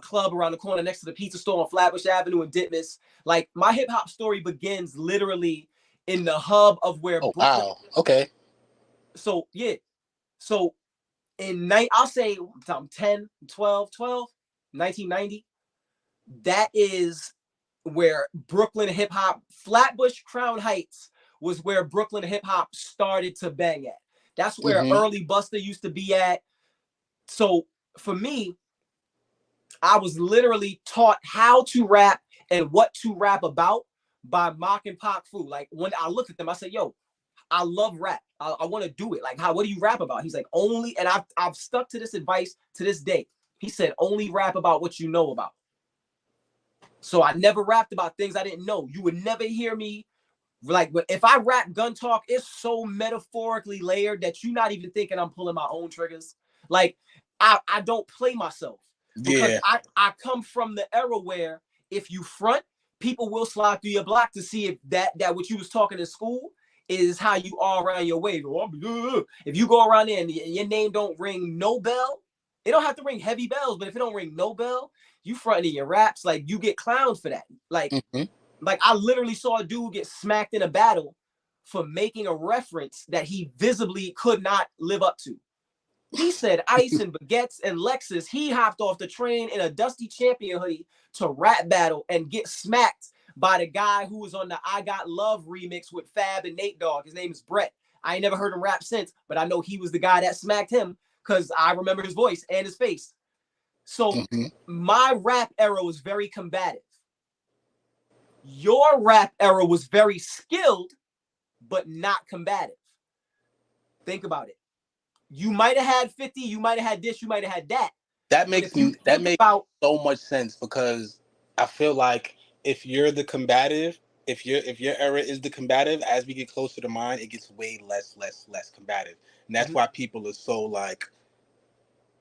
club around the corner next to the pizza store on Flatbush Avenue in Ditmas. Like, my hip hop story begins literally in the hub of where Brooklyn. Wow. Okay. So yeah. So I'll say I'm 10, 12, 1990. That is where Brooklyn hip hop, Flatbush, Crown Heights was where Brooklyn hip hop started to bang at. That's where early Buster used to be at. So for me, I was literally taught how to rap and what to rap about by Mock and Pac Fu. Like, when I looked at them, I said, yo, I love rap. I want to do it. Like, what do you rap about? He's like, only, and I've stuck to this advice to this day. He said, only rap about what you know about. So I never rapped about things I didn't know. You would never hear me, like, if I rap gun talk, it's so metaphorically layered that you're not even thinking I'm pulling my own triggers. Like, I don't play myself. Because I come from the era where if you front, people will slide through your block to see if that what you was talking in school is how you are around your way. If you go around there and your name don't ring no bell, it don't have to ring heavy bells, but if it don't ring no bell, you fronting your raps, like, you get clowned for that. Like, like, I literally saw a dude get smacked in a battle for making a reference that he visibly could not live up to. He said ice and baguettes and Lexus. He hopped off the train in a Dusty Champion hoodie to rap battle and get smacked by the guy who was on the I Got Love remix with Fab and Nate Dogg. His name is Brett. I ain't never heard him rap since, but I know he was the guy that smacked him because I remember his voice and his face. So my rap era was very combative. Your rap era was very skilled, but not combative. Think about it. You might have had 50, you might have had this, you might have had that. That makes so much sense, because I feel like if you're the combative, if your era is the combative, as we get closer to mine, it gets way less combative. And that's why people are so like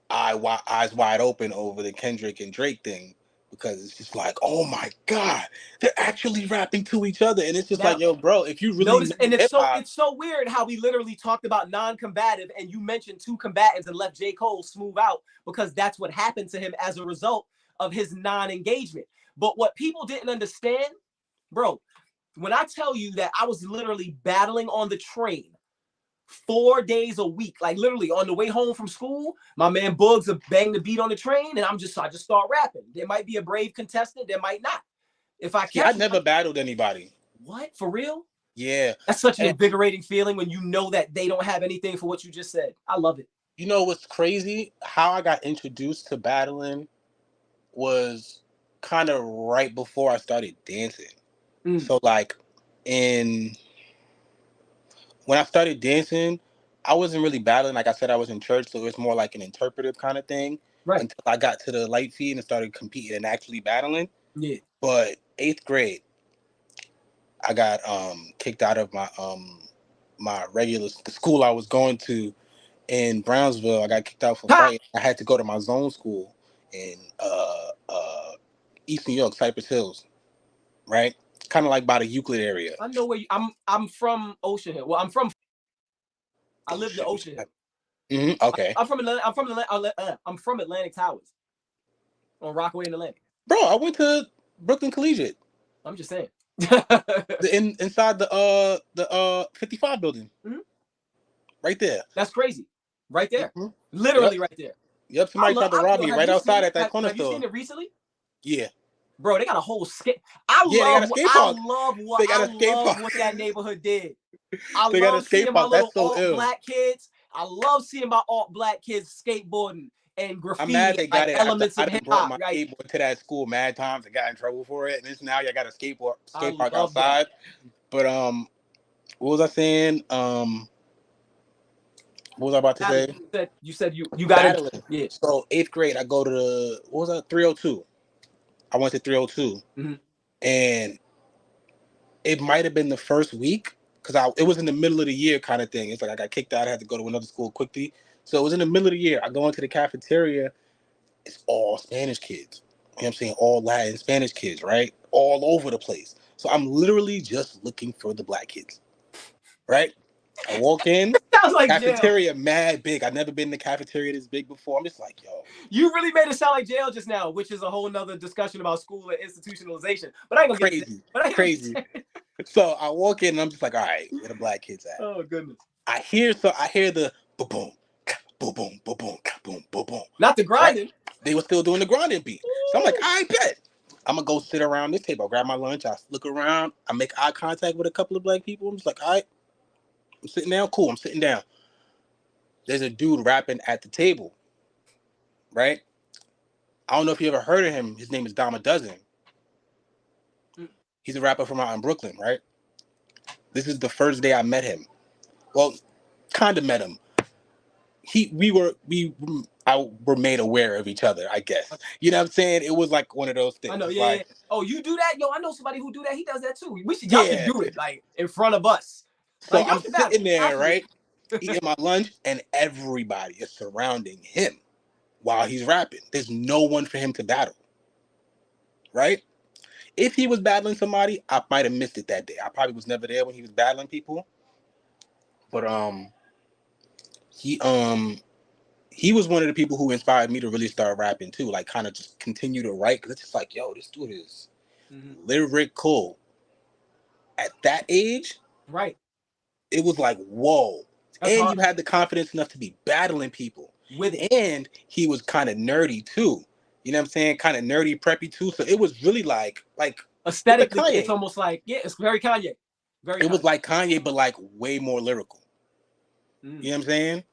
eyes wide open over the Kendrick and Drake thing, because it's just like, oh my God, they're actually rapping to each other. And it's just like, yo, bro, if you really notice, and it's so weird how we literally talked about non-combative and you mentioned two combatants and left J. Cole smooth out, because that's what happened to him as a result of his non-engagement. But what people didn't understand, bro, when I tell you that I was literally battling on the train 4 days a week, like literally on the way home from school, my man Bugs would bang the beat on the train, and I just start rapping. There might be a brave contestant, there might not. If I catch, I never battled anybody. What, for real? Yeah, that's such an invigorating feeling when you know that they don't have anything for what you just said. I love it. You know what's crazy? How I got introduced to battling was kind of right before I started dancing. So like when I started dancing, I wasn't really battling. Like I said, I was in church, so it was more like an interpretive kind of thing. Right. Until I got to the light feed and started competing and actually battling. Yeah. But 8th grade, I got kicked out of my my the school I was going to in Brownsville. I got kicked out for fighting. I had to go to my zone school in East New York, Cypress Hills, right? Kind of like by the Euclid area. I know where you, I'm from Ocean Hill. Well, I live in Ocean Hill. Okay. I'm from Atlantic Towers on Rockaway and Atlantic. Bro, I went to Brooklyn Collegiate. I'm just saying. Inside the 55 building. Right there. That's crazy. Right there. Literally right there. Yep, somebody tried to rob me right outside at that corner store. Have you seen it recently? Yeah. Bro, they got a whole skate. I love what that neighborhood did. I love seeing my little alt-black kids. I love seeing my alt-black kids skateboarding and graffiti. I'm mad they got it. Elements of hip hop. I brought my skateboard to that school mad times and got in trouble for it. And now you got a skate park outside. But what was I saying? What was I about to say? You said you got it. Yeah. So 8th grade, I go to 302. I went to 302, and it might have been the first week because it was in the middle of the year kind of thing. It's like I got kicked out. I had to go to another school quickly. So it was in the middle of the year. I go into the cafeteria. It's all Spanish kids. You know what I'm saying? All Latin Spanish kids, right? All over the place. So I'm literally just looking for the black kids, right? I walk in, like cafeteria jail. Mad big. I've never been in the cafeteria this big before. I'm just like, yo. You really made it sound like jail just now, which is a whole nother discussion about school and institutionalization. But I ain't gonna get it. Crazy. So I walk in and I'm just like, all right, where the black kids at? Oh goodness. I hear the boom boom, boom boom, boom boom, boom boom, boom. Not the grinding. Right? They were still doing the grinding beat. So I'm like, I bet. I'm gonna go sit around this table. I grab my lunch. I look around. I make eye contact with a couple of black people. I'm just like, all right. I'm sitting down. Cool. I'm sitting down. There's a dude rapping at the table, right? I don't know if you ever heard of him. His name is Dama Dozen. He's a rapper from out in Brooklyn, right? This is the first day I met him. Well, kind of met him. We were made aware of each other, I guess. You know what I'm saying? It was like one of those things. I know, yeah. Oh, you do that? Yo, I know somebody who do that. He does that too. Y'all should do it like in front of us. So like, I'm sitting there, right, eating my lunch, and everybody is surrounding him while he's rapping. There's no one for him to battle, right? If he was battling somebody, I might have missed it that day. I probably was never there when he was battling people. But he was one of the people who inspired me to really start rapping too, like kind of just continue to write, because it's just like, yo, this dude is lyrical. At that age, right? It was like, whoa. That's and hard. You had the confidence enough to be battling people with it. And he was kind of nerdy too. You know what I'm saying? Kind of nerdy, preppy too. So it was really like Aesthetically, it's Kanye. almost like, yeah, it's very Kanye. Very. It was Kanye. like Kanye, but like way more lyrical. You know what I'm saying?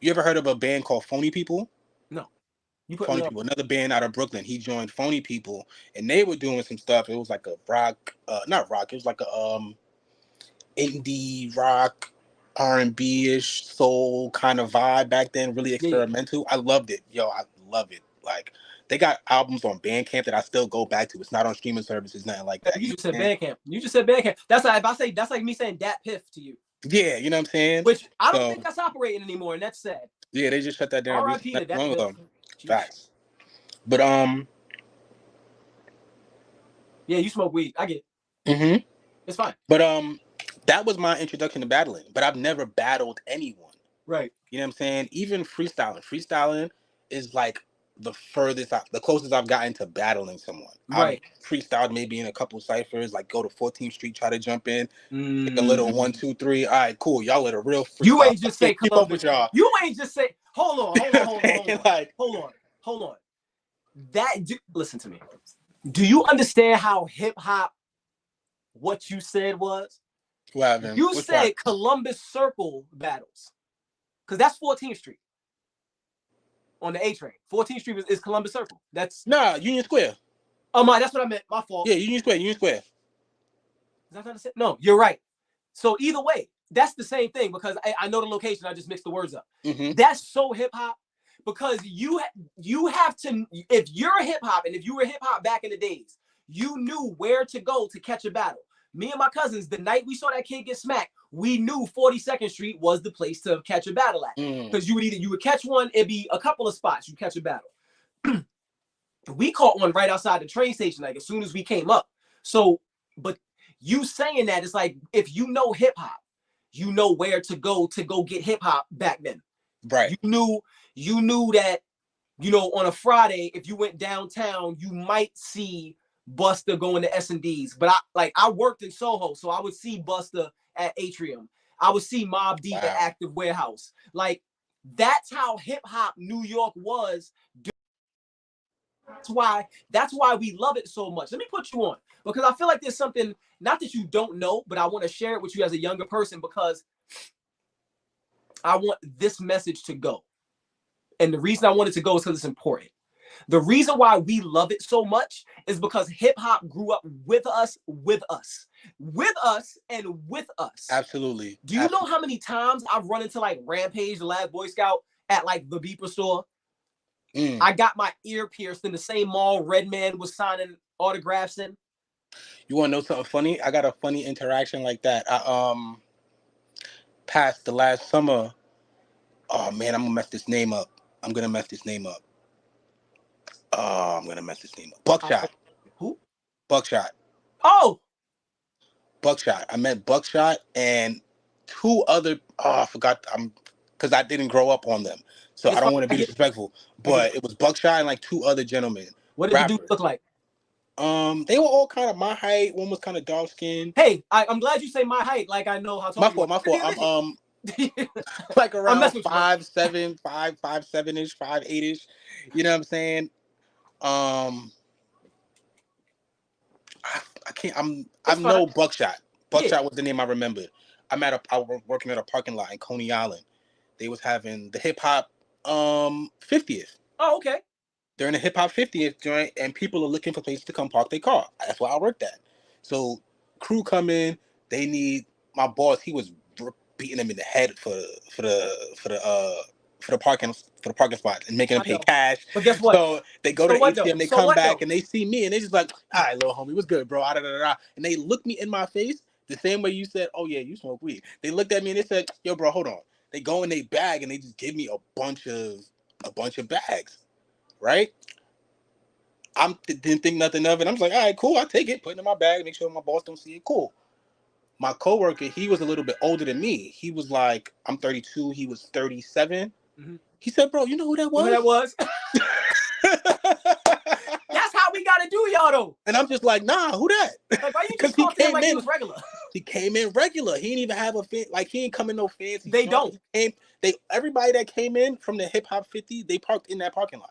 You ever heard of a band called Phony People? No. You put me Phony on. People, another band out of Brooklyn. He joined Phony People, and they were doing some stuff. It was like a rock, not rock. It was like a indie rock, R&B-ish, soul kind of vibe back then. Really experimental. I loved it, yo. I love it. Like they got albums on Bandcamp that I still go back to. It's not on streaming services, nothing like that. You just said Bandcamp. You just said Bandcamp. That's like if I say that's like me saying Dat Piff to you. Yeah, you know what I'm saying. Which I don't think that's operating anymore, and that's sad. Yeah, they just shut that down R.I.P. to Dat Piff. Facts. But yeah, you smoke weed. I get it. Mm-hmm. It's fine. But that was my introduction to battling. But I've never battled anyone. Right. You know what I'm saying? Even freestyling. Freestyling is like the closest I've gotten to battling someone. Right. I've freestyled maybe in a couple ciphers, like go to 14th Street, try to jump in, take a little 1, 2, 3. All right, cool. Y'all let a real freestyle. You ain't just say keep up with y'all. You ain't just say. Hold on. Listen to me. Do you understand how hip hop? What you said was? What you said Columbus Circle battles, because that's 14th Street on the A train. 14th Street is Columbus Circle. That's Union Square. Oh my, that's what I meant. My fault. Yeah, Union Square. Is that what I said? No, you're right. So either way, that's the same thing because I know the location. I just mixed the words up. Mm-hmm. That's so hip hop because you have to. If you're hip hop and if you were hip hop back in the days, you knew where to go to catch a battle. Me and my cousins, the night we saw that kid get smacked, we knew 42nd Street was the place to catch a battle at. Because you would catch one, it'd be a couple of spots, you catch a battle. We caught one right outside the train station, like as soon as we came up. So, but you saying that, it's like, if you know hip hop, you know where to go get hip hop back then. Right. You knew that, on a Friday, if you went downtown, you might see Buster going to S&D's, but I worked in Soho, so I would see Buster at Atrium. I would see Mobb Deep at Active Warehouse. Like that's how hip hop New York was. That's why we love it so much. Let me put you on because I feel like there's something not that you don't know, but I want to share it with you as a younger person because I want this message to go. And the reason I want it to go is because it's important. The reason why we love it so much is because hip hop grew up with us. Absolutely. Do you know how many times I've run into like Rampage, the last Boy Scout, at like the Beeper store? I got my ear pierced in the same mall Redman was signing autographs in. You want to know something funny? I got a funny interaction like that. I passed the last summer. Oh man, I'm gonna mess this name up. Buckshot. Who? Buckshot. Oh. Buckshot. I met Buckshot and two other. I forgot. Because I didn't grow up on them, so I don't want to be disrespectful. But it was Buckshot and like two other gentlemen. What did the dude look like? They were all kind of my height. One was kind of dark skinned. Hey, I'm glad you say my height. Like I know how tall. My fault. I'm like around 5'7", 5'7" ish, 5'8" ish. You know what I'm saying? I can't. I know Buckshot. Buckshot was the name I remembered. I was working at a parking lot in Coney Island. They was having the hip hop 50th. Oh, okay. They're in the hip hop 50th joint, and people are looking for places to come park their car. That's where I worked at. So crew come in. They need my boss. He was beating them in the head for the parking spot and making them pay cash. But guess what? So they go to the ATM, they come back and they see me and they just like, all right, little homie, what's good, bro? And they look me in my face the same way you said, oh yeah, you smoke weed. They looked at me and they said, yo, bro, hold on. They go in their bag and they just give me a bunch of bags, right? I didn't think nothing of it. I'm just like, all right, cool, I'll take it, put it in my bag, make sure my boss don't see it. Cool. My coworker, he was a little bit older than me. He was like, I'm 32, he was 37. Mm-hmm. He said, bro, you know who that was? Who that was? That's how we gotta do y'all though. And I'm just like, nah, who that? Like, why you just talk to him like he was regular? He came in regular. He didn't even have a fan, like he ain't come in no fancy. They don't. Everybody that came in from the hip hop 50, they parked in that parking lot.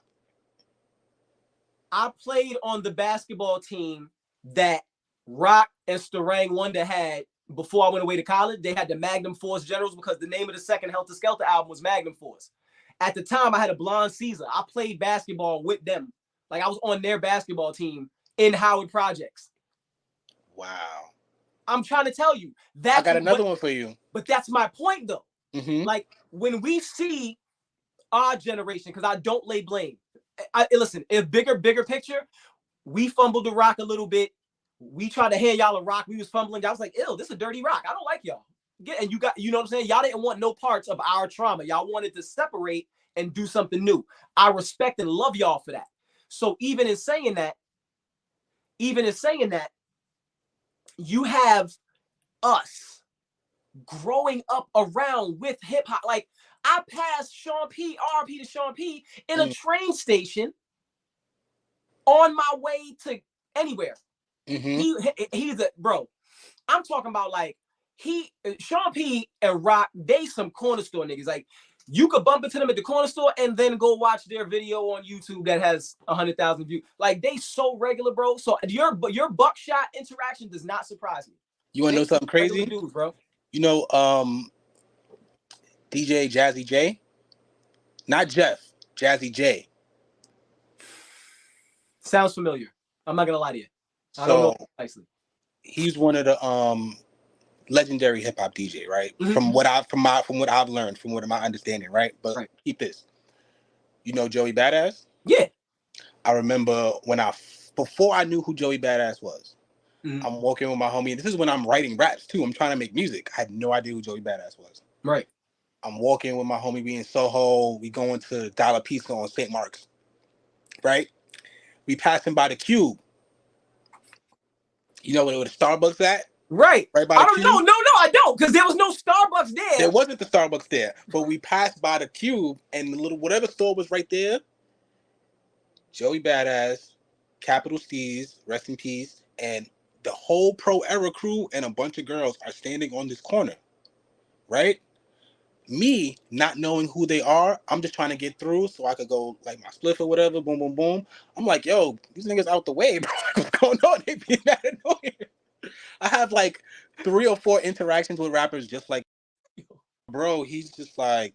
I played on the basketball team that Rock and Starang Wonder had, before I went away to college, they had the Magnum Force Generals because the name of the second Helter Skelter album was Magnum Force. At the time, I had a blonde Caesar. I played basketball with them. Like, I was on their basketball team in Howard Projects. Wow. I'm trying to tell you. I got another one for you. But that's my point, though. Mm-hmm. Like, when we see our generation, because I don't lay blame. Listen, a bigger picture, we fumbled the rock a little bit. We tried to hand y'all a rock. We was fumbling. I was like, ew, this is a dirty rock. I don't like y'all. And you got, you know what I'm saying? Y'all didn't want no parts of our trauma. Y'all wanted to separate and do something new. I respect and love y'all for that. So even in saying that, you have us growing up around with hip hop. Like, I passed Sean P, RP to Sean P, in a train station on my way to anywhere. He's a bro. I'm talking about, like, Sean P and Rock, they some corner store niggas. Like, you could bump into them at the corner store and then go watch their video on YouTube that has 100,000 views. Like, they so regular, bro. So your buckshot interaction does not surprise me. You want to know something crazy? Dudes, bro. You know, DJ Jazzy J? Not Jeff, Jazzy J. Sounds familiar. I'm not gonna lie to you. I don't know precisely. He's one of the legendary hip hop DJ, right? Mm-hmm. From what I've learned, from what my understanding, right? But keep this. You know Joey Badass? Yeah. I remember before I knew who Joey Badass was. Mm-hmm. I'm walking with my homie. This is when I'm writing raps too. I'm trying to make music. I had no idea who Joey Badass was. Right. I'm walking with my homie. We in Soho. We going to Dollar Pizza on St. Mark's. Right? We passing by the Cube. You know where the Starbucks at? Right. Right by the Cube? No, I don't, because there was no Starbucks there. There wasn't the Starbucks there, but we passed by the Cube, and the little whatever store was right there. Joey Badass, Capital Steez, rest in peace, and the whole Pro Era crew and a bunch of girls are standing on this corner, right? Me not knowing who they are, I'm just trying to get through so I could go like my spliff or whatever. Boom, boom, boom. I'm like, yo, these niggas out the way, bro. What's going on? They be mad annoying. I have like 3 or 4 interactions with rappers just like, bro, he's just like,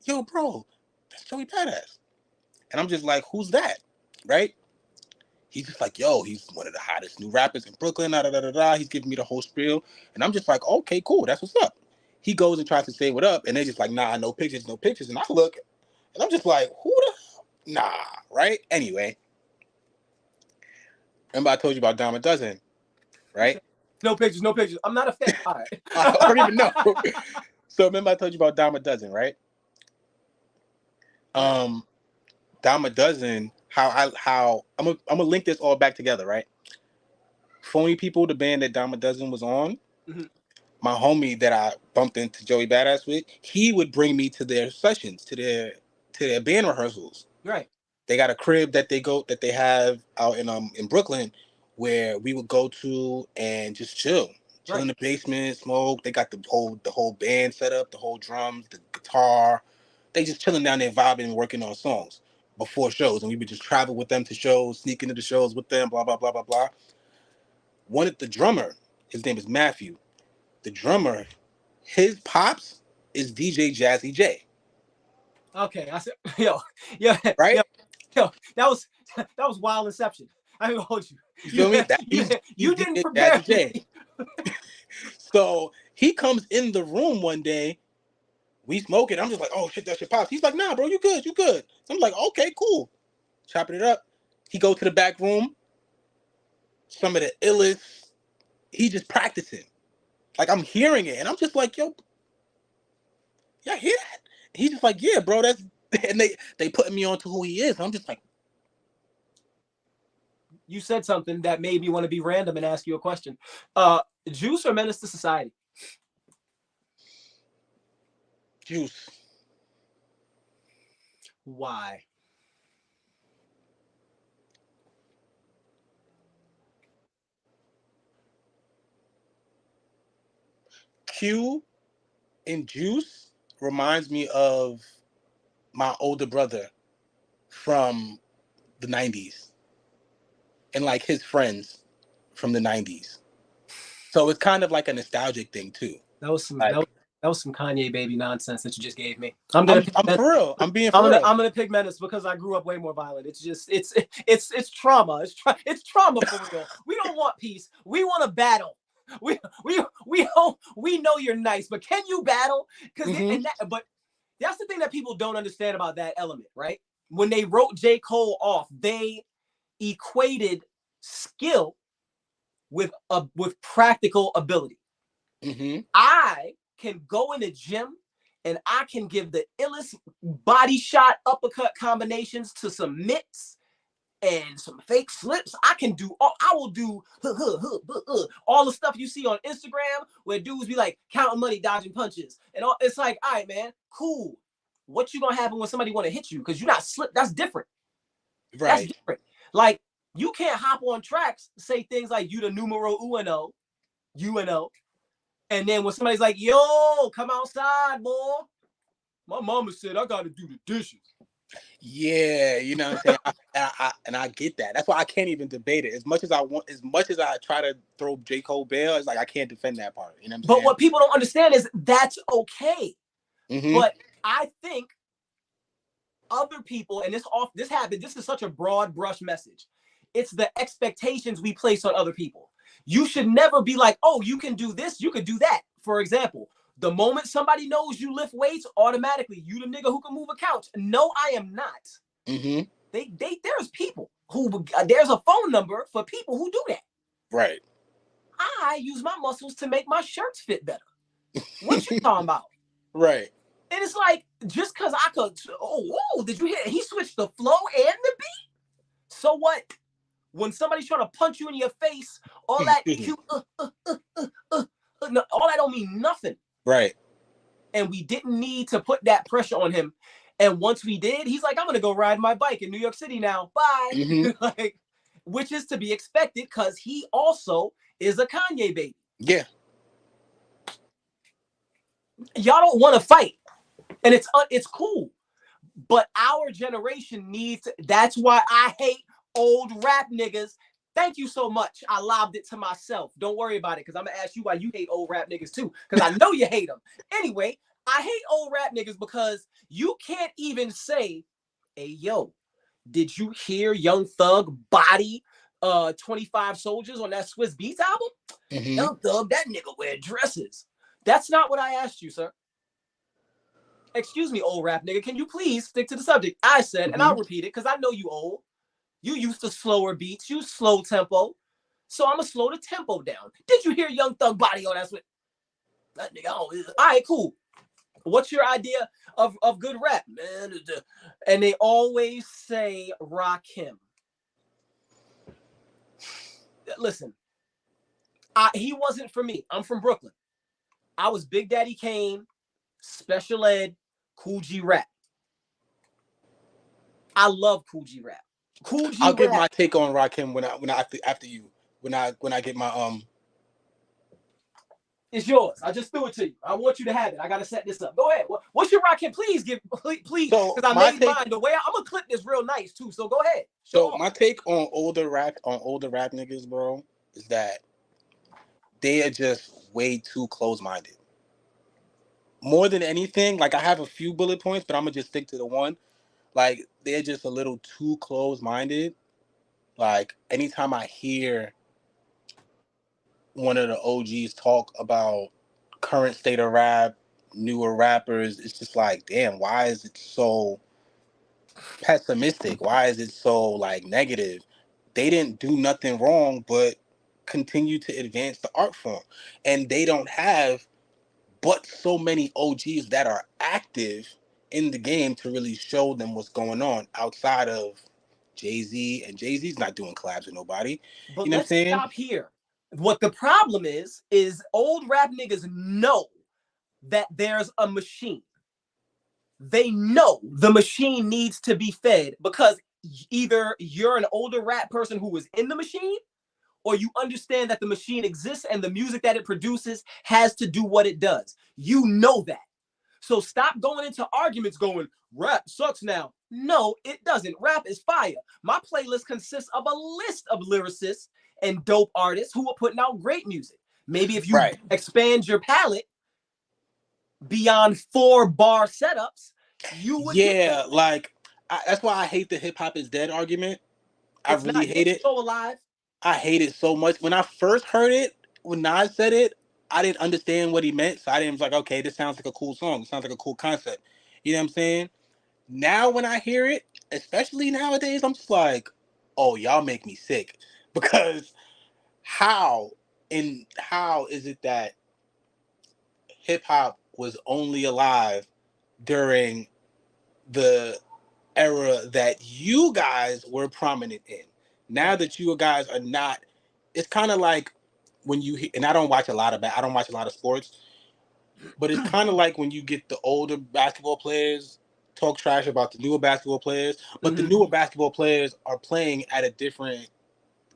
yo, bro, that's Joey Badass. And I'm just like, who's that? Right? He's just like, yo, he's one of the hottest new rappers in Brooklyn. Da, da, da, da, da. He's giving me the whole spiel. And I'm just like, okay, cool. That's what's up. He goes and tries to say what up. And they're just like, nah, no pictures, no pictures. And I look, and I'm just like, who the hell? Nah, right? Anyway. Remember I told you about Dime a Dozen, right? No pictures, no pictures. I'm not a fan. All right. I don't even know. So remember I told you about Dime a Dozen, right? Dime a Dozen, how I'm gonna link this all back together, right? Phony People, the band that Dime a Dozen was on, my homie that I bumped into Joey Badass with, he would bring me to their sessions, to their band rehearsals. Right. They got a crib that they have out in Brooklyn where we would go to and just chill in the basement, smoke. They got the whole band set up, the whole drums, the guitar. They just chilling down there, vibing and working on songs before shows, and we would just travel with them to shows, sneak into the shows with them, blah blah blah blah blah. The drummer, his name is Matthew. The drummer, his pops is DJ Jazzy J. Okay, I said, yo, right? Yo, that was wild inception. I ain't gonna hold you. You feel me? You didn't prepare me. So he comes in the room one day. We smoking. I'm just like, oh shit, that shit pops. He's like, nah, bro, you good. So I'm like, okay, cool. Chopping it up. He go to the back room. Some of the illest. He just practicing. Like, I'm hearing it, and I'm just like, yo, y'all hear that? He's just like, yeah, bro, that's. And they putting me on to who he is. I'm just like, you said something that made me want to be random and ask you a question. Juice or Menace to Society? Juice. Why? Q and Juice reminds me of my older brother from the 90s and like his friends, from the 90s. So it's kind of like a nostalgic thing too. That was some Like, that was some Kanye baby nonsense that you just gave me. I'm for real. I'm being for real. I'm gonna pick Menace because I grew up way more violent. It's just it's trauma. It's trauma for real. We don't want peace. We want to battle. We know you're nice, but can you battle? Because but that's the thing that people don't understand about that element, right? When they wrote J. Cole off, they equated skill with practical ability. I can go in the gym and I can give the illest body shot uppercut combinations to some mitts and some fake slips. I will do all the stuff you see on Instagram where dudes be like counting money, dodging punches. And all, it's like, all right, man, cool. What you gonna happen when somebody want to hit you? Because you're not slip. That's different. Right. That's different. Like, you can't hop on tracks, say things like you the numero uno, and then when somebody's like, yo, come outside, boy. My mama said I gotta do the dishes. Yeah, you know what I'm saying? I get that. That's why I can't even debate it. As much as I try to throw J. Cole bail, it's like I can't defend that part. You know what I'm saying? But what people don't understand is that's okay. But I think other people, and this happened, this is such a broad brush message. It's the expectations we place on other people. You should never be like, oh, you can do this, you can do that. For example, the moment somebody knows you lift weights, automatically, you the nigga who can move a couch. No, I am not. There's people who, there's a phone number for people who do that. Right. I use my muscles to make my shirts fit better. What you talking about? Right. And it's like, just because I could, did you hear it? He switched the flow and the beat. So what? When somebody's trying to punch you in your face, all that EQ, all that don't mean nothing. Right. And we didn't need to put that pressure on him. And once we did, he's like, I'm going to go ride my bike in New York City now. Bye. Like, which is to be expected because he also is a Kanye baby. Yeah. Y'all don't want to fight. And it's cool. But our generation needs to, that's why I hate old rap niggas. Thank you so much. I lobbed it to myself. Don't worry about it because I'm going to ask you why you hate old rap niggas too because I know you hate them. Anyway, I hate old rap niggas because you can't even say, hey, yo, did you hear Young Thug body 25 Soldiers on that Swiss Beats album? Young Thug, that nigga wear dresses. That's not what I asked you, sir. Excuse me, old rap nigga. Can you please stick to the subject? I said, and I'll repeat it because I know you old. You used to slower beats. You slow tempo. So I'm going to slow the tempo down. Did you hear Young Thug body on that Swiss? That nigga, all right, cool. What's your idea of good rap, man? And they always say Rakim. Listen, he wasn't for me. I'm from Brooklyn. I was Big Daddy Kane, Special Ed, Cool G Rap. I love Cool G Rap. Cool G I'll Rap. give my take on Rakim when I get my It's yours. I just threw it to you. I want you to have it. I gotta set this up. Go ahead. What's your Rakim? Please please, because I made mine the way I'm gonna clip this real nice too. So go ahead. So my take on older rap niggas, bro, is that they are just way too close-minded. More than anything, like I have a few bullet points, but I'm gonna just stick to the one. Like they're just a little too close-minded. Like anytime I hear one of the OGs talk about current state of rap, newer rappers, it's just like, damn, why is it so pessimistic? Why is it so like negative? They didn't do nothing wrong, but continue to advance the art form. And they don't have but so many OGs that are active in the game to really show them what's going on outside of Jay-Z. And Jay-Z's not doing collabs with nobody. But you know what I'm saying? Stop here. What the problem is old rap niggas know that there's a machine. They know the machine needs to be fed because either you're an older rap person who was in the machine or you understand that the machine exists and the music that it produces has to do what it does. You know that. So stop going into arguments going, rap sucks now. No, it doesn't. Rap is fire. My playlist consists of a list of lyricists and dope artists who are putting out great music. Maybe if you Right. expand your palette beyond 4-bar setups, you would get that. like that's why I hate the hip hop is dead argument. I It's really not. hate It's it. so alive. I hate it so much. When I first heard it, when Nas said it, I didn't understand what he meant. So I didn't was like, okay, this sounds like a cool song. It sounds like a cool concept. You know what I'm saying? Now when I hear it, especially nowadays, I'm just like, oh, y'all make me sick. Because how how is it that hip hop was only alive during the era that you guys were prominent in? Now that you guys are not, it's kind of like when you, and I don't watch a lot of sports, but it's kind of like when you get the older basketball players talk trash about the newer basketball players, but the newer basketball players are playing at a different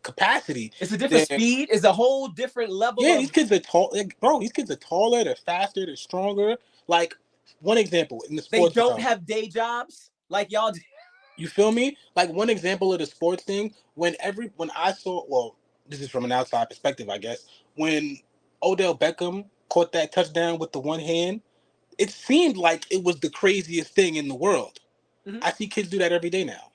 capacity. It's a different speed. It's a whole different level of. These kids are tall, like, bro. These kids are taller. They're faster. They're stronger. Like, one example in the They sports don't realm, have day jobs like y'all do. you feel me? Like, one example of the sports thing, when I saw, well, this is from an outside perspective, I guess, when Odell Beckham caught that touchdown with the one hand, it seemed like it was the craziest thing in the world. I see kids do that every day now.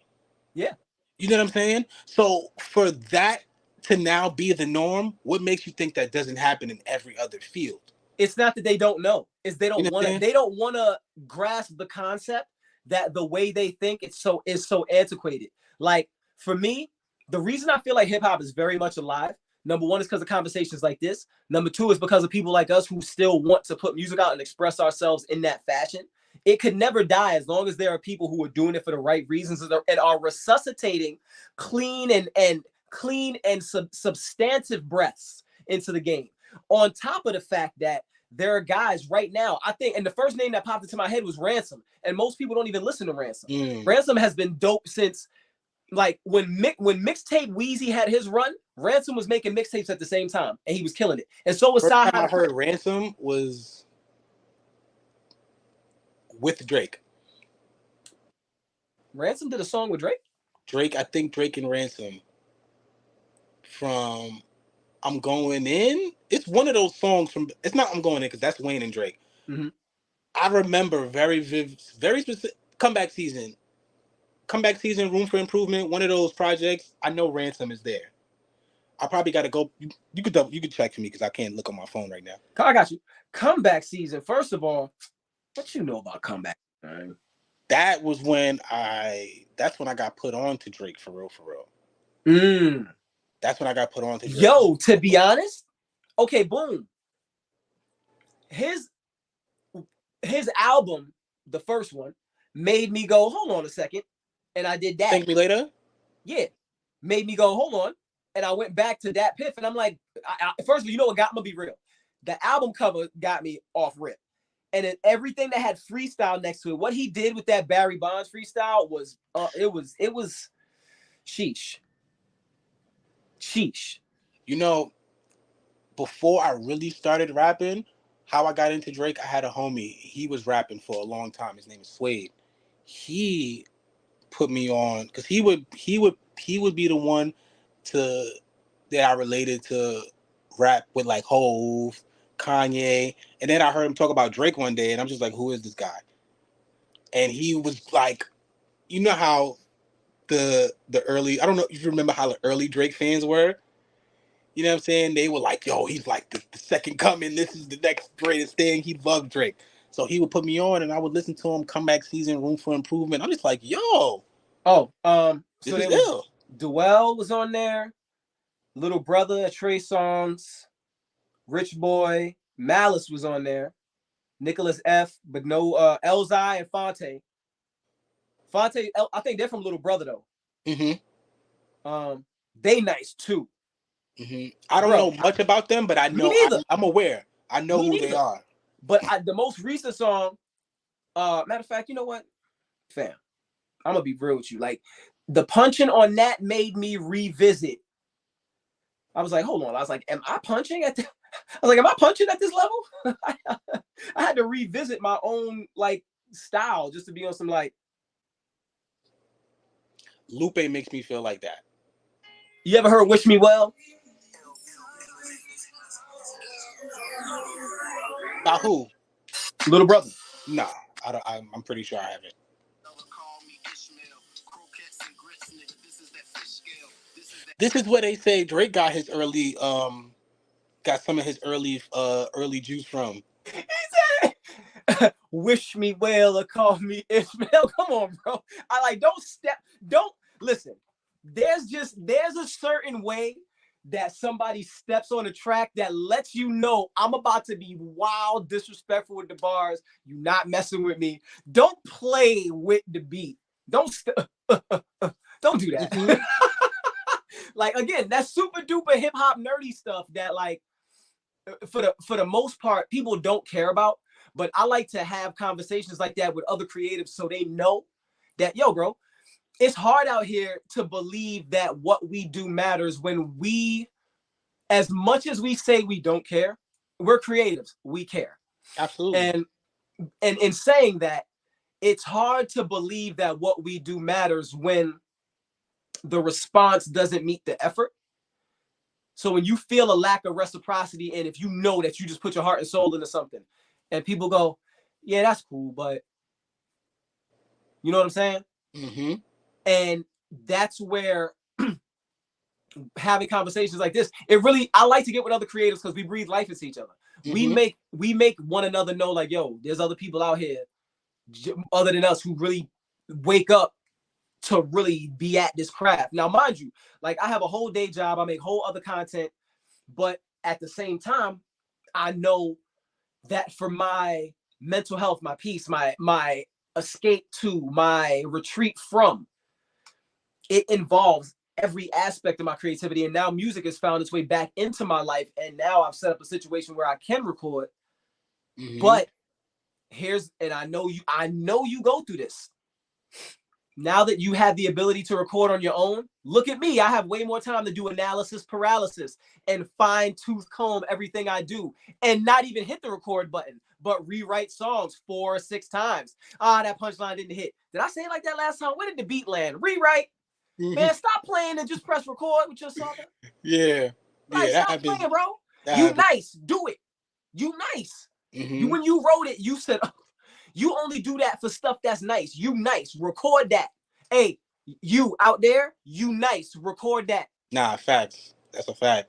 Yeah. You know what I'm saying? So for that to now be the norm, what makes you think that doesn't happen in every other field? It's not that they don't know. It's they You don't know what I'm want to. saying? They don't want to grasp the concept that the way they think is so antiquated. Like for me, the reason I feel like hip hop is very much alive. Number one is because of conversations like this. Number two is because of people like us who still want to put music out and express ourselves in that fashion. It could never die as long as there are people who are doing it for the right reasons and are resuscitating clean and substantive breaths into the game. On top of the fact that there are guys right now, I think, and the first name that popped into my head was Ransom, and most people don't even listen to Ransom. Ransom has been dope since, like, when mixtape Wheezy had his run, Ransom was making mixtapes at the same time, and he was killing it. And so was First Sci-Hi. time I heard Ransom was with Drake. Ransom did a song with Drake? I think Drake and Ransom from I'm Going In. It's one of those songs from, it's not I'm Going In because that's Wayne and Drake. I remember very specific, Comeback Season, Room for Improvement, one of those projects. I know Ransom is there. I probably got to go. You could check for me because I can't look on my phone right now. I got you. Comeback Season. First of all, what you know about Comeback? That was when that's when I got put on to Drake for real. That's when I got put on to Drake. Yo, to be honest, okay, boom. His album, the first one, made me go, hold on a second. And I did that. Thank Me Later? Yeah. Made me go, hold on. And I went back to that Piff, and I'm like, first of all, you know what got me? Be real. The album cover got me off rip. And then everything that had freestyle next to it, what he did with that Barry Bonds freestyle was, it was sheesh. You know, before I really started rapping, how I got into Drake, I had a homie. He was rapping for a long time. His name is Suede. He put me on because he would be the one that I related to rap with, like Hove, Kanye, and then I heard him talk about Drake one day, and I'm just like, who is this guy? And he was like, you know how the early, I don't know if you remember how the early Drake fans were. You know what I'm saying? They were like, yo, he's like the second coming. This is the next greatest thing. He loved Drake. So he would put me on and I would listen to him. Comeback Season, Room for Improvement. I'm just like, yo. Oh, this so is there was ill. Duell was on there. Little Brother, Trey Songz, Rich Boy, Malice was on there. Nicholas F, but no Elzai and Fonte. I think they're from Little Brother though. They nice too. I don't know much about them, but I know I'm aware. I know who they are. But the most recent song, matter of fact, you know what, fam, I'm gonna be real with you. Like the punching on that made me revisit. I was like, hold on. I was like, am I punching at this level? I had to revisit my own like style just to be on some like. Lupe makes me feel like that. You ever heard "Wish Me Well"? By who? Little Brother. Nah, I don't, I'm pretty sure I haven't. This is where they say Drake got his early got some of his early juice from. He said, "Wish me well or call me Ishmael." Come on, bro. I like don't listen. There's a certain way that somebody steps on a track that lets you know I'm about to be wild, disrespectful with the bars. You not messing with me. Don't play with the beat. Don't don't do that. Mm-hmm. Like again, that's super duper hip hop nerdy stuff that like for the most part people don't care about. But I like to have conversations like that with other creatives so they know that yo, bro, it's hard out here to believe that what we do matters when we, as much as we say we don't care, we're creatives, we care. Absolutely. And in saying that, it's hard to believe that what we do matters when the response doesn't meet the effort. So when you feel a lack of reciprocity, and if you know that you just put your heart and soul into something and people go, yeah, that's cool, but you know what I'm saying? Mm-hmm. And that's where having conversations like this, I like to get with other creators because we breathe life into each other. Mm-hmm. We make one another know like, yo, there's other people out here other than us who really wake up to really be at this craft. Now, mind you, like I have a whole day job, I make whole other content, but at the same time, I know that for my mental health, my peace, my escape to, my retreat from, it involves every aspect of my creativity. And now music has found its way back into my life. And now I've set up a situation where I can record. Mm-hmm. But I know you go through this. Now that you have the ability to record on your own, look at me. I have way more time to do analysis paralysis and fine tooth comb everything I do and not even hit the record button, but rewrite songs 4 or 6 times. That punchline didn't hit. Did I say it like that last time? Where did the beat land? Rewrite. Man, stop playing and just press record with your song. Yeah. Like, Yeah, that stop happens. playing, bro. That You happens. nice. Do it. You nice. Mm-hmm. When you wrote it, you said, you only do that for stuff that's nice. You nice. Record that. Hey, you out there, you nice. Record that. Nah, facts. That's a fact.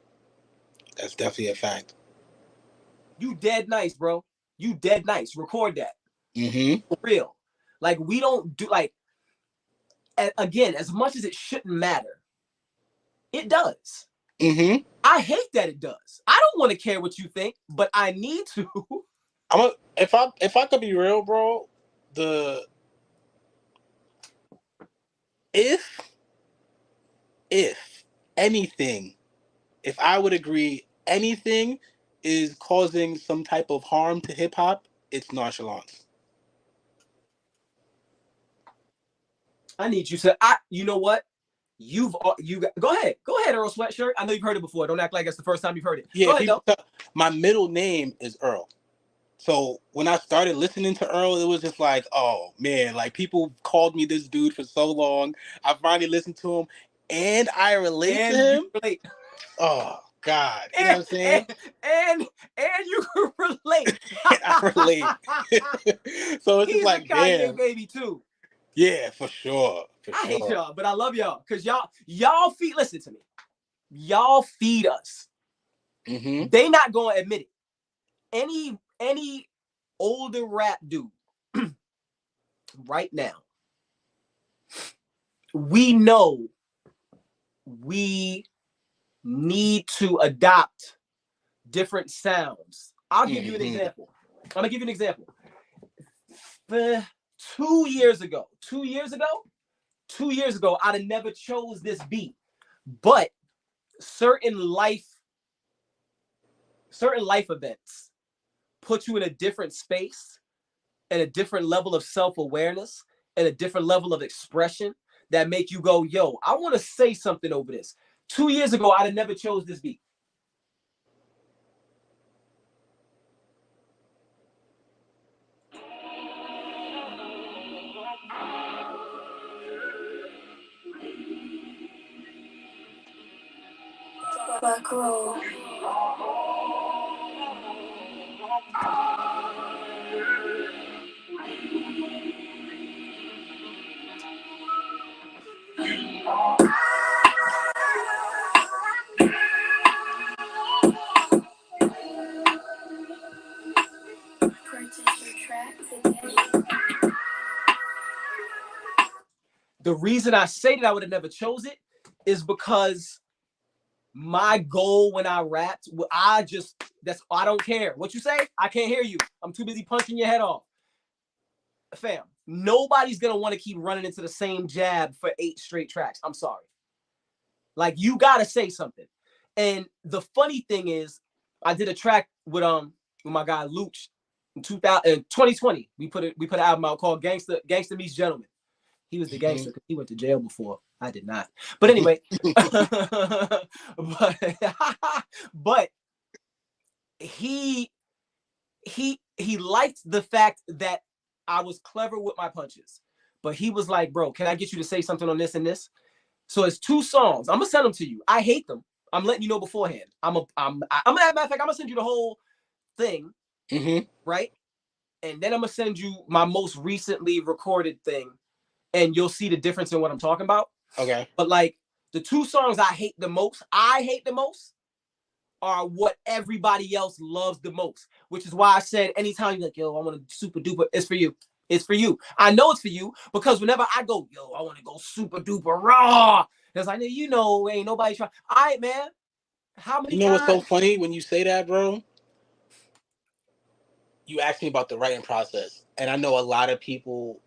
That's definitely a fact. You dead nice, bro. You dead nice. Record that. Mm-hmm. For real. Like, we don't do, like, again, as much as it shouldn't matter, it does. Mm-hmm. I hate that it does. I don't want to care what you think, but I need to. If I could be real, bro, if if anything, if I would agree anything is causing some type of harm to hip hop, it's nonchalance. I need you to. You know what? You go ahead, Earl Sweatshirt. I know you've heard it before. Don't act like it's the first time you've heard it. Yeah, Go ahead though. my middle name is Earl. So when I started listening to Earl, it was just like, oh man, like people called me this dude for so long. I finally listened to him and I relate to him. Oh God. You know what I'm saying? And you can relate. I relate. So it's just He's like, a Kanye damn. baby too. Yeah, for sure. I hate y'all, but I love y'all. Cause y'all feed, listen to me. Y'all feed us. Mm-hmm. They not gonna admit it. Any older rap dude right now, we know we need to adopt different sounds. I'll give you an example. I'm gonna give you an example. 2 years ago, I'd have never chose this beat, but certain life events put you in a different space and a different level of self-awareness and a different level of expression that make you go, yo, I want to say something over this. 2 years ago, I'd have never chose this beat. Back row. The reason I say that I would have never chose it is because my goal when I rapped, I don't care what you say. I can't hear you. I'm too busy punching your head off. Fam, nobody's gonna want to keep running into the same jab for 8 straight tracks. I'm sorry. Like, you gotta say something. And the funny thing is, I did a track with my guy Luch in 2020. We put an album out called Gangsta Meets Gentleman. He was the gangster because he went to jail before. I did not. But anyway, but he liked the fact that I was clever with my punches. But he was like, bro, can I get you to say something on this and this? So it's 2 songs. I'm gonna send them to you. I hate them. I'm letting you know beforehand. I'm gonna matter of fact, I'm gonna send you the whole thing, right? And then I'm gonna send you my most recently recorded thing, and you'll see the difference in what I'm talking about. Okay. But like the 2 songs I hate the most are what everybody else loves the most, which is why I said anytime you're like, yo, I want to super duper, it's for you. It's for you. I know it's for you because whenever I go, yo, I want to go super duper raw. It's like, ain't nobody trying. All right, man. How many You know what's so times? funny when you say that, bro? You asked me about the writing process, and I know a lot of people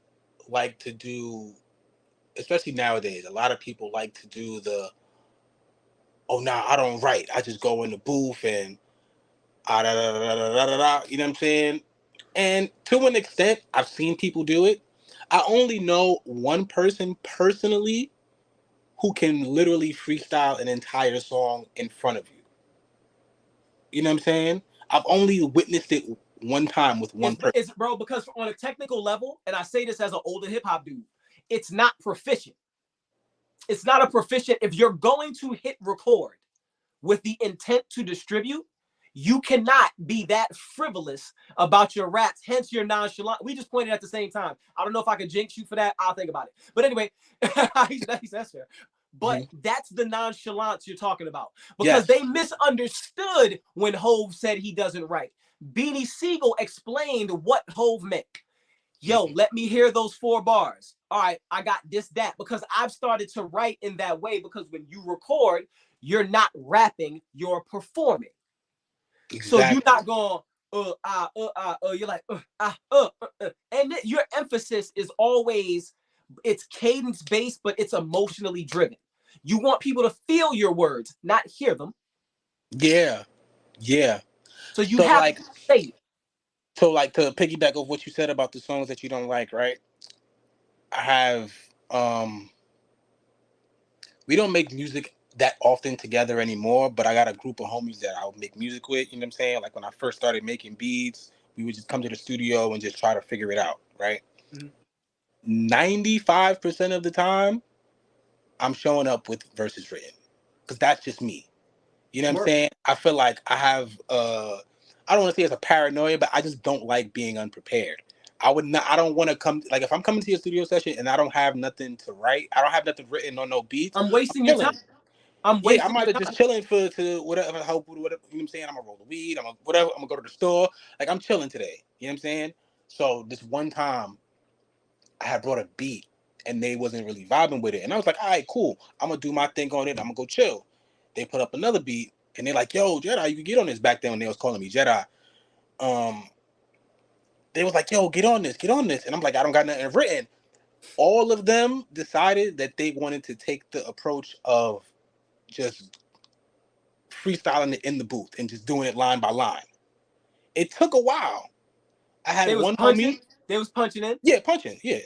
like to do, especially nowadays, a lot of people like to do oh, nah, I don't write. I just go in the booth and you know what I'm saying? And to an extent, I've seen people do it. I only know one person personally who can literally freestyle an entire song in front of you. You know what I'm saying? I've only witnessed it one time with one person. It's bro, because on a technical level, and I say this as an older hip hop dude, it's not proficient. It's not a proficient. If you're going to hit record with the intent to distribute, you cannot be that frivolous about your raps. Hence, you're nonchalant. We just pointed at the same time. I don't know if I can jinx you for that. I'll think about it. But anyway, that's fair. But that's the nonchalance you're talking about, because they misunderstood when Hove said he doesn't write. Beanie Siegel explained what Hove meant. Yo, let me hear those 4 bars. All right, I got this, that, because I've started to write in that way, because when you record, you're not rapping, you're performing. Exactly. So you're not going, you're like, and your emphasis is always, it's cadence based, but it's emotionally driven. You want people to feel your words, not hear them. Yeah. So you have to say it. So like, to piggyback off what you said about the songs that you don't like, right? I have, we don't make music that often together anymore, but I got a group of homies that I'll make music with, you know what I'm saying? Like when I first started making beats, we would just come to the studio and just try to figure it out, right? 95% of the time, I'm showing up with verses written, because that's just me. You know what I'm saying? I feel like I have, I don't want to say it's a paranoia, but I just don't like being unprepared. I don't want to come, like if I'm coming to your studio session and I don't have nothing to write, I don't have nothing written on no beats. I'm wasting your time. I'm either just chilling to whatever, help with whatever, you know what I'm saying? I'm gonna roll the weed, I'm gonna go to the store. Like, I'm chilling today. You know what I'm saying? So this one time I had brought a beat and they wasn't really vibing with it. And I was like, all right, cool. I'm gonna do my thing on it. I'm gonna go chill. They put up another beat and they're like, yo, Jedi, you can get on this. Back then when they was calling me Jedi. They was like, yo, get on this. And I'm like, I don't got nothing written. All of them decided that they wanted to take the approach of just freestyling it in the booth and just doing it line by line. It took a while. I had one homie. They was punching in? Yeah, punching, yeah.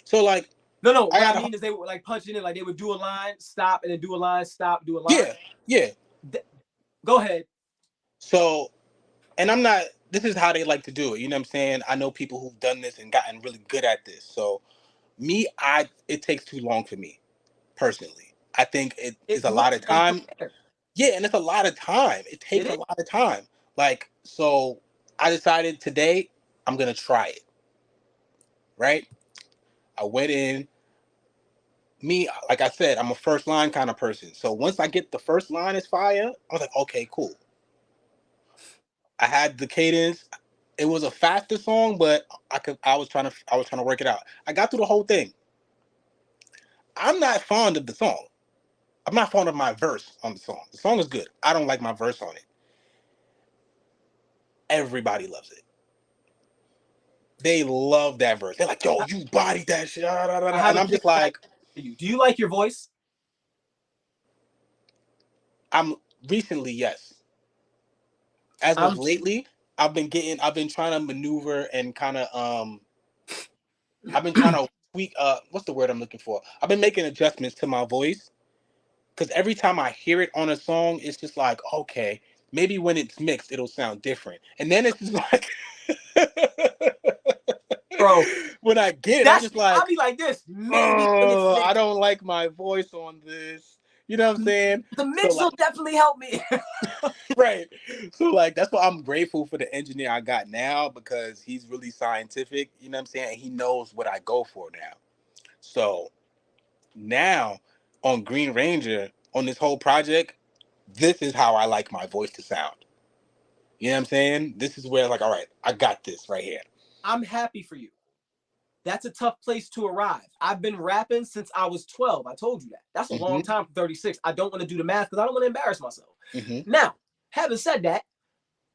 So like, no, what I mean is they were like punching in, like they would do a line, stop, and then do a line, stop, do a line. Yeah. Go ahead. So, and I'm not, this is how they like to do it. You know what I'm saying? I know people who've done this and gotten really good at this. So me, it takes too long for me, personally. I think it is a lot of time. Yeah, and it's a lot of time. It takes a lot of time. Like, so I decided today I'm going to try it. Right? I went in. Me, like I said, I'm a first line kind of person. So once I get the first line is fire, I was like, okay, cool. I had the cadence. It was a faster song, but I was trying to work it out. I got through the whole thing. I'm not fond of the song. I'm not fond of my verse on the song. The song is good. I don't like my verse on it. Everybody loves it. They love that verse. They're like, yo, you bodied that shit. And I'm just like, do you like your voice? I'm recently, yes. As of lately, I've been trying to maneuver and kind of I've been trying to tweak what's the word I'm looking for? I've been making adjustments to my voice. Because every time I hear it on a song, it's just like, okay, maybe when it's mixed, it'll sound different. And then it's just like, bro, when I get it, I'm just like, I'll be like this. Maybe when it's oh, mixed. I don't like my voice on this. You know what I'm saying? The mix will definitely help me. Right. So like that's why I'm grateful for the engineer I got now, because he's really scientific. You know what I'm saying? And he knows what I go for now. So now on Green Ranger, on this whole project, this is how I like my voice to sound. You know what I'm saying? This is where like, all right, I got this right here. I'm happy for you. That's a tough place to arrive. I've been rapping since I was 12. I told you that. That's a long time for 36. I don't want to do the math because I don't want to embarrass myself. Now, having said that,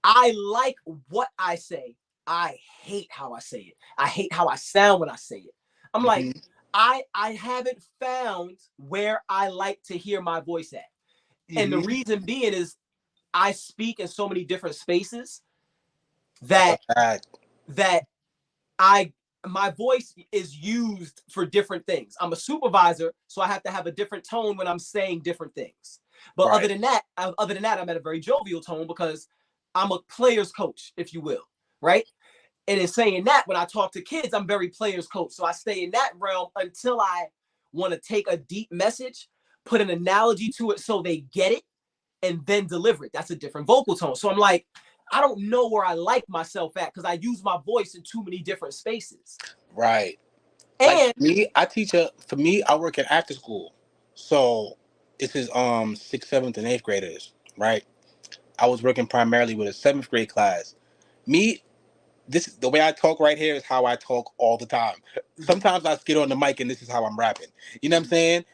I like what I say. I hate how I say it. I hate how I sound when I say it. I'm like, I haven't found where I like to hear my voice at. And the reason being is I speak in so many different spaces that my voice is used for different things. I'm a supervisor, so I have to have a different tone when I'm saying different things. But other than that, I'm at a very jovial tone because I'm a player's coach, if you will, right? And in saying that, when I talk to kids, I'm very player's coach. So I stay in that realm until I want to take a deep message, put an analogy to it so they get it, and then deliver it. That's a different vocal tone. So I'm like, I don't know where I like myself at because I use my voice in too many different spaces. Right. And like for me, I work at after school. So this is 6th, 7th, and 8th graders, right? I was working primarily with a 7th grade class. The way I talk right here is how I talk all the time. Sometimes I get on the mic and this is how I'm rapping. You know what I'm saying?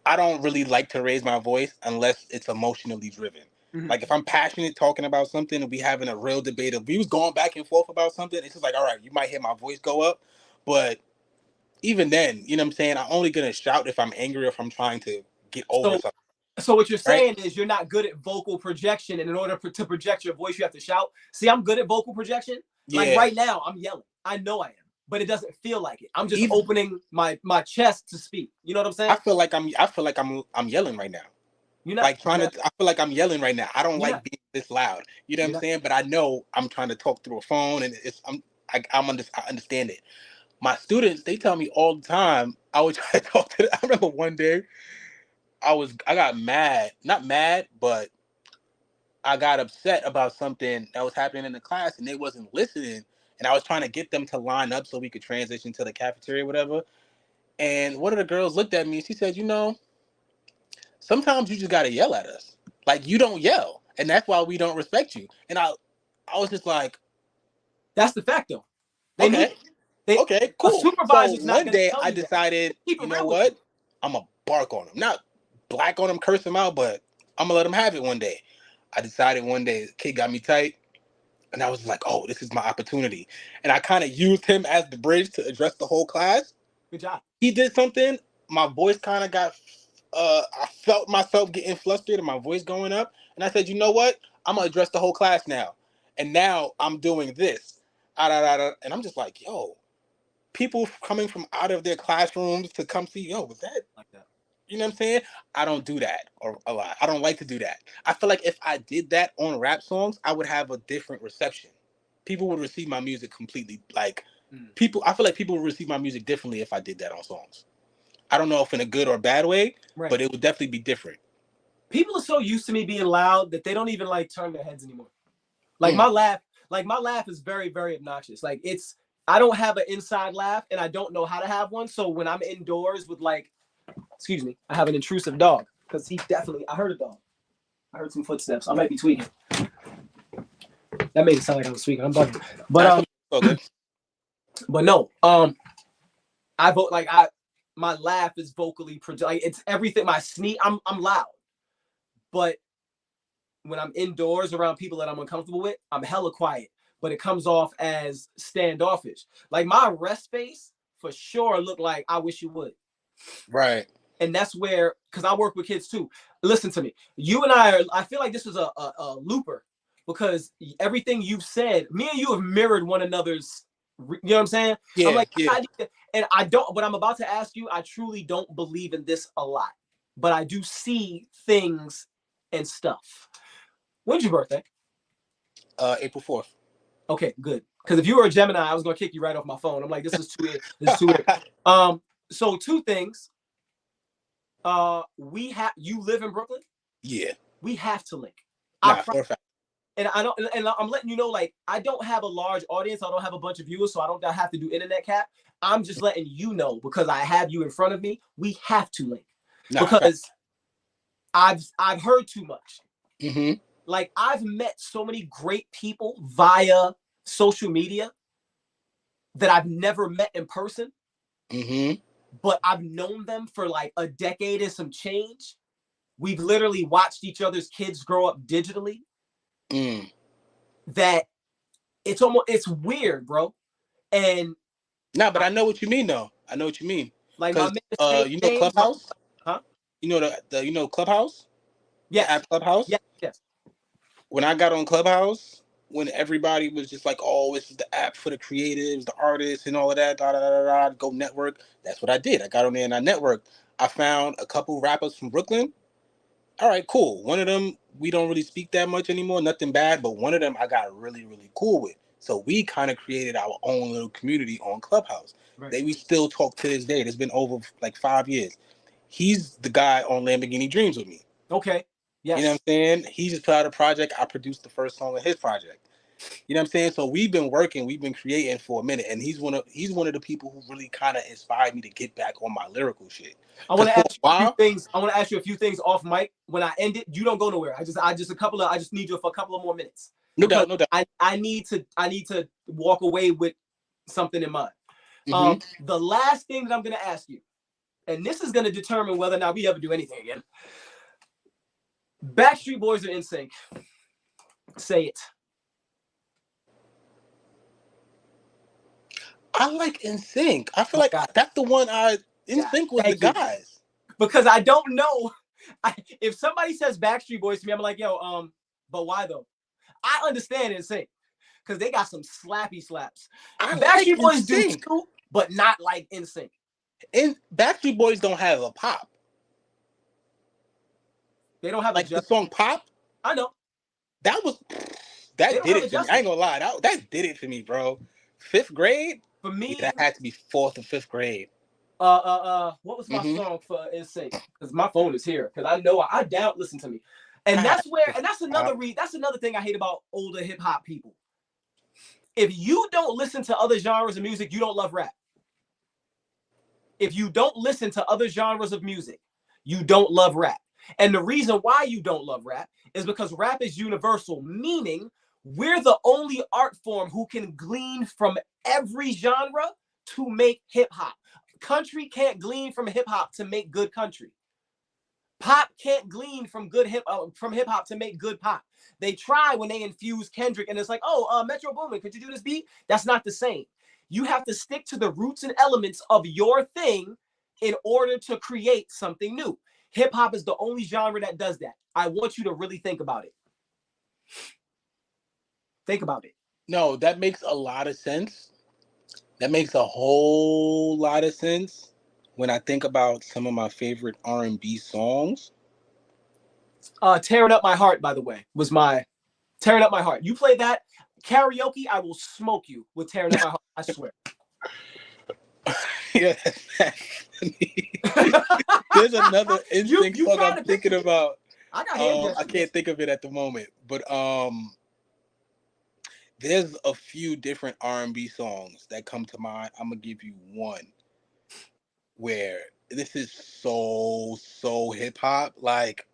I don't really like to raise my voice unless it's emotionally driven. Like if I'm passionate talking about something and we having a real debate, if we was going back and forth about something, it's just like, all right, you might hear my voice go up. But even then, you know what I'm saying? I'm only going to shout if I'm angry or if I'm trying to get over something. So what you're saying is you're not good at vocal projection, and in order to project your voice, you have to shout. See, I'm good at vocal projection. Yeah. Like right now, I'm yelling. I know I am, but it doesn't feel like it. I'm just opening my chest to speak. You know what I'm saying? I feel like I'm yelling right now. You're not like trying to. I feel like I'm yelling right now. I don't like being this loud. You know what I'm saying? But I know I'm trying to talk through a phone, and I understand it. My students, they tell me all the time. I would try to talk to them. I remember one day, I got mad, not mad, but I got upset about something that was happening in the class, and they wasn't listening. And I was trying to get them to line up so we could transition to the cafeteria, or whatever. And one of the girls looked at me. She said, sometimes you just gotta yell at us. Like you don't yell, and that's why we don't respect you. And I was just like, that's the fact, though. Okay, cool. So one day I decided, you know what? I'm gonna bark on him, not black on him, curse him out, but I'm gonna let him have it one day. I decided one day the kid got me tight, and I was like, oh, this is my opportunity. And I kind of used him as the bridge to address the whole class. Good job. He did something. My voice kind of got. I felt myself getting flustered and my voice going up, and I said, you know what? I'm gonna address the whole class now. And now I'm doing this. And I'm just like, yo. People coming from out of their classrooms to come see, was that like that? You know what I'm saying? I don't do that or a lot. I don't like to do that. I feel like if I did that on rap songs, I would have a different reception. People would receive my music completely I feel like people would receive my music differently if I did that on songs. I don't know if in a good or bad way, but it would definitely be different. People are so used to me being loud that they don't even turn their heads anymore. Like my laugh is very, very obnoxious. I don't have an inside laugh, and I don't know how to have one. So when I'm indoors with excuse me, I have an intrusive dog because I heard a dog. I heard some footsteps. I might be tweaking. That made it sound like I was tweaking. I'm bugging. But okay. But no, I vote my laugh is vocally like it's everything. My sneeze, I'm loud, but when I'm indoors around people that I'm uncomfortable with, I'm hella quiet. But it comes off as standoffish. Like my rest face for sure look like I wish you would. Right. And that's where, because I work with kids too. Listen to me. You and I feel like this was a looper, because everything you've said, me and you have mirrored one another's, you know what I'm saying? Yeah, I'm like, yeah. and I don't, what I'm about to ask you, I truly don't believe in this a lot, but I do see things and stuff. When's your birthday? April 4th. Okay, good. Because if you were a Gemini, I was gonna kick you right off my phone. I'm like, this is too weird. This is too weird. So two things. You live in Brooklyn? Yeah. We have to link. Nah, for a fact. And I don't, and I'm letting you know, like, I don't have a large audience. I don't have a bunch of viewers, so I don't have to do internet cap. I'm just letting you know, because I have you in front of me. We have to link. Nah, because I've heard too much. Mm-hmm. Like, I've met so many great people via social media that I've never met in person. Mm-hmm. But I've known them for like a decade and some change. We've literally watched each other's kids grow up digitally. That it's weird, bro. And but I know what you mean, though. I know what you mean. Like, my you know Clubhouse? Huh? You know the you know Clubhouse? Yes. At Clubhouse? Yes. When I got on Clubhouse, when everybody was just like, oh, this is the app for the creatives, the artists, and all of that, go network. That's what I did. I got on there and I networked. I found a couple rappers from Brooklyn. All right, cool. One of them, we don't really speak that much anymore, nothing bad, but one of them I got really, really cool with. So we kind of created our own little community on Clubhouse. Right. We still talk to this day. It's been over like 5 years. He's the guy on Lamborghini Dreams with me. Okay. Yes. You know what I'm saying? He just put out a project. I produced the first song of his project. You know what I'm saying? So we've been working, we've been creating for a minute, and he's one of the people who really kind of inspired me to get back on my lyrical shit. I want to ask you a few things. I want to ask you a few things off mic. When I end it, you don't go nowhere. I just need you for a couple of more minutes. No doubt. I need to walk away with something in mind. Mm-hmm. The last thing that I'm gonna ask you, and this is gonna determine whether or not we ever do anything again. Backstreet Boys are NSYNC. Say it. I like NSYNC. I feel like that's the one. NSYNC was the guys. Because I don't know. If somebody says Backstreet Boys to me, I'm like, yo, but why though? I understand NSYNC because they got some slappy slaps. Backstreet Boys do too, but not like NSYNC. And Backstreet Boys don't have a pop. They don't have like the song "Pop." I know. That did it for me. I ain't gonna lie. That did it for me, bro. 5th grade for me. Yeah, that had to be 4th or 5th grade. What was my song for NSYNC? Because my phone is here. Because I know I doubt. Listen to me. And that's another thing I hate about older hip hop people. If you don't listen to other genres of music, you don't love rap. If you don't listen to other genres of music, you don't love rap. And the reason why you don't love rap is because rap is universal, meaning we're the only art form who can glean from every genre to make hip hop. Country can't glean from hip hop to make good country. Pop can't glean from hip hop to make good pop. They try when they infuse Kendrick, and it's like, Metro Boomin, could you do this beat? That's not the same. You have to stick to the roots and elements of your thing in order to create something new. Hip hop is the only genre that does that. I want you to really think about it. Think about it. No, that makes a lot of sense. That makes a whole lot of sense when I think about some of my favorite R&B songs. Tearing Up My Heart, by the way, was my Tearing Up My Heart. You play that karaoke, I will smoke you with Tearing Up My Heart. I swear. Yeah, there's another instinct song I'm thinking about. I can't think of it at the moment, but there's a few different R&B songs that come to mind. I'm gonna give you one where this is so hip hop. Like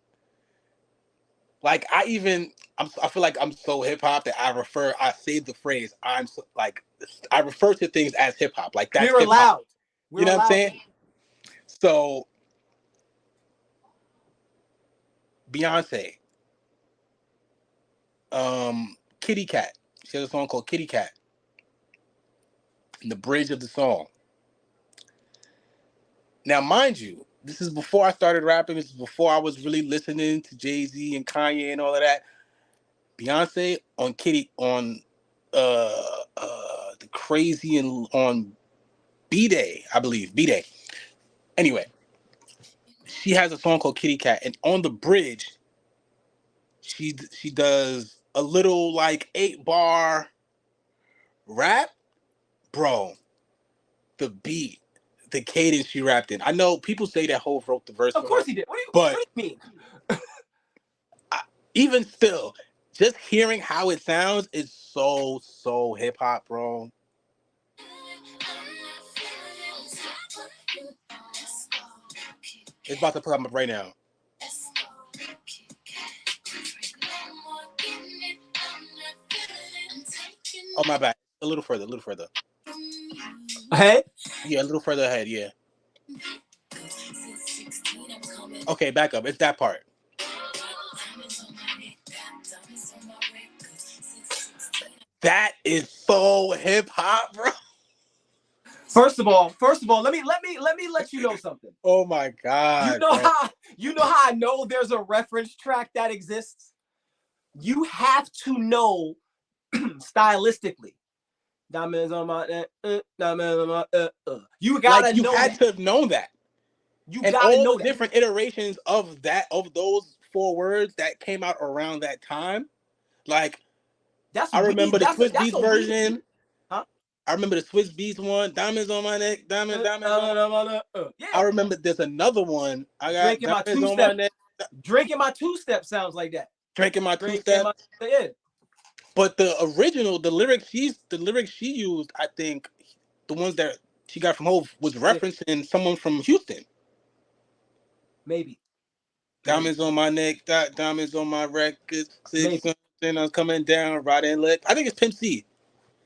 I feel like I'm so hip hop that I say the phrase I refer to things as hip hop. Like that's we're allowed. You know what I'm saying? So Beyonce, Kitty Cat. She has a song called Kitty Cat. And the bridge of the song. Now, mind you, this is before I started rapping. This is before I was really listening to Jay-Z and Kanye and all of that. Beyonce on the Crazy and on B-Day, I believe. B-Day. Anyway, she has a song called Kitty Cat, and on the bridge, she does a little like 8-bar rap, bro. The beat, the cadence she rapped in. I know people say that Hov wrote the verse. Of for course her, he did. but what do you mean? even still, just hearing how it sounds is so hip hop, bro. It's about to put up right now. Oh my bad. A little further. Ahead? Yeah, a little further ahead. Yeah. Okay, back up. It's that part. That is so hip hop, bro. First of all, let me let you know something. Oh my god. You know how I know there's a reference track that exists? You have to know stylistically. Diamonds on my diamonds on my You gotta like you know had that. to have known that. You And gotta all know the that. different iterations of those 4 words that came out around that time. Like That's I remember the Swiss that's Beats a version. huh? I remember the Swiss Beats one, diamonds on my neck, diamonds on. Yeah. I remember there's another one. I got Drinking my diamonds on two-step. my neck. Drinking my two-step sounds like that. Drinking my Drinking two-step. my yeah. But the original, the lyrics she used, I think the ones that she got from Hov was referencing someone from Houston. Maybe. Diamonds on my neck, diamonds on my record, Maybe. something I'm coming down, riding leg. I think it's Pimp C.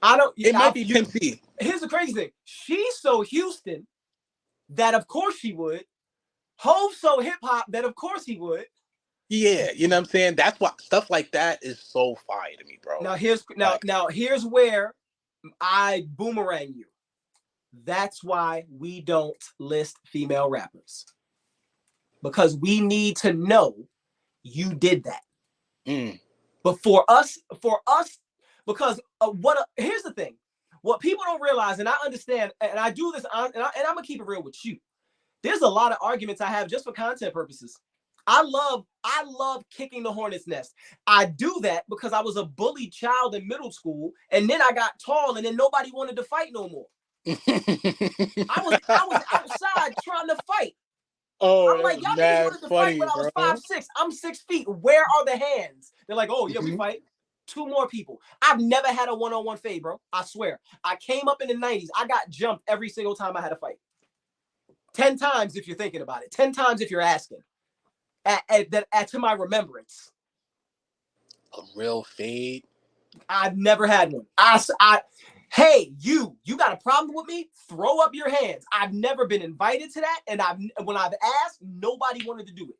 I don't. It might be Pimp C. Here's the crazy thing: she's so Houston that of course she would. Hov's so hip hop that of course he would. Yeah, you know what I'm saying. That's why stuff like that is so fire to me, bro. Now here's where I boomerang you. That's why we don't list female rappers, because we need to know you did that. But for us, because here's the thing: what people don't realize, and I understand, and I do this, and I'm gonna keep it real with you. There's a lot of arguments I have just for content purposes. I love kicking the hornet's nest. I do that because I was a bullied child in middle school, and then I got tall, and then nobody wanted to fight no more. I was outside trying to fight. Oh, I'm like, y'all niggas wanted to fight when I was 5'6". I'm 6 feet. Where are the hands? They're like, oh yeah, we fight. 2 more people. I've never had a one-on-one fade, bro. I swear. I came up in the 90s. I got jumped every single time I had a fight. 10 times if you're thinking about it. 10 times if you're asking. To my remembrance. A real fade? I've never had one. Hey, you got a problem with me? Throw up your hands. I've never been invited to that, and when I've asked, nobody wanted to do it.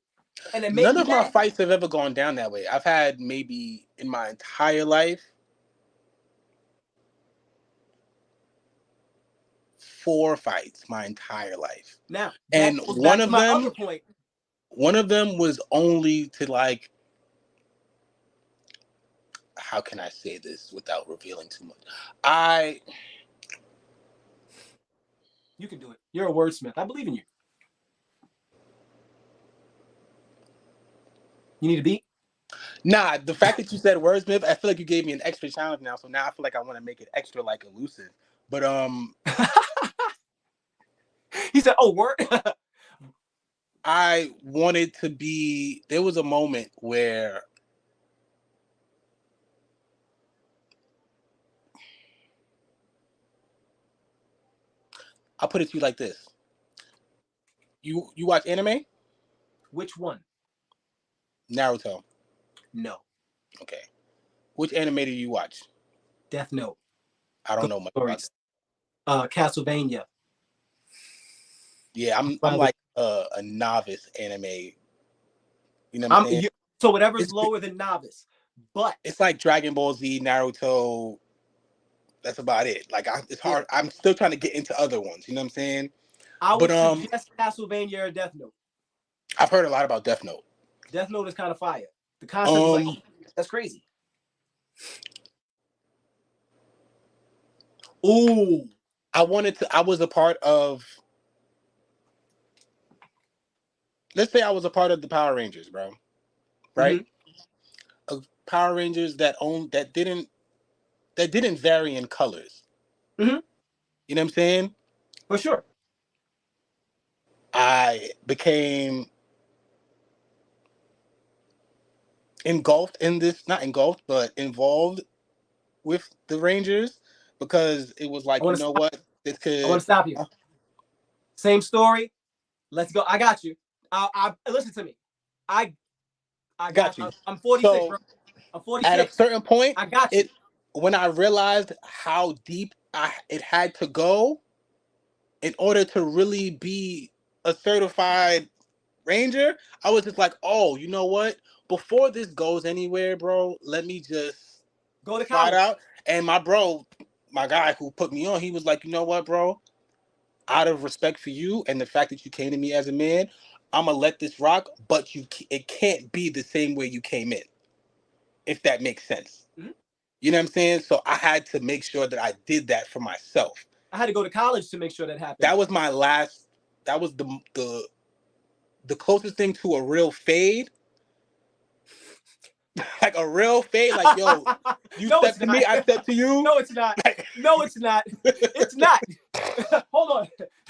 And it none of my fights have ever gone down that way. I've had maybe in my entire life 4 fights my entire life. Now, and one of them, one of them was only to like, how can I say this without revealing too much? You can do it. You're a wordsmith. I believe in you. You need a beat? Nah, the fact that you said wordsmith, I feel like you gave me an extra challenge now. So now I feel like I want to make it extra like elusive. But he said, "Oh, word." I wanted to be. There was a moment where I'll put it to you like this. You watch anime? Which one? Naruto. No. Okay. Which anime do you watch? Death Note. I don't know much about that. Castlevania. Yeah, I'm like a novice anime. You know what I'm saying? So whatever's lower than novice, but it's like Dragon Ball Z, Naruto. That's about it. Like it's hard. I'm still trying to get into other ones. You know what I'm saying? I would suggest Castlevania or Death Note. I've heard a lot about Death Note. Death Note is kind of fire. The concept is like, that's crazy. Ooh. I was a part of, let's say I was a part of the Power Rangers, bro. Right? Of Power Rangers that didn't vary in colors. You know what I'm saying? For sure. I became engulfed in this, not engulfed, but involved with the Rangers because it was like, you know what? This could. I want to stop you. Same story. Let's go. I got you. I listen to me. I got you. I'm 46, so, bro. I'm 46. At a certain point, I got you. When I realized how deep it had to go in order to really be a certified Ranger, I was just like, oh, you know what? Before this goes anywhere, bro, let me just go to college. Out. And my guy who put me on, he was like, you know what, bro? Out of respect for you and the fact that you came to me as a man, I'm gonna let this rock, but it can't be the same way you came in, if that makes sense. You know what I'm saying? So I had to make sure that I did that for myself. I had to go to college to make sure that happened. That was my last. That was the closest thing to a real fade. Like a real fade. Like, yo, you no, step to me, I step to you. No, it's not. No, it's not. It's not. Hold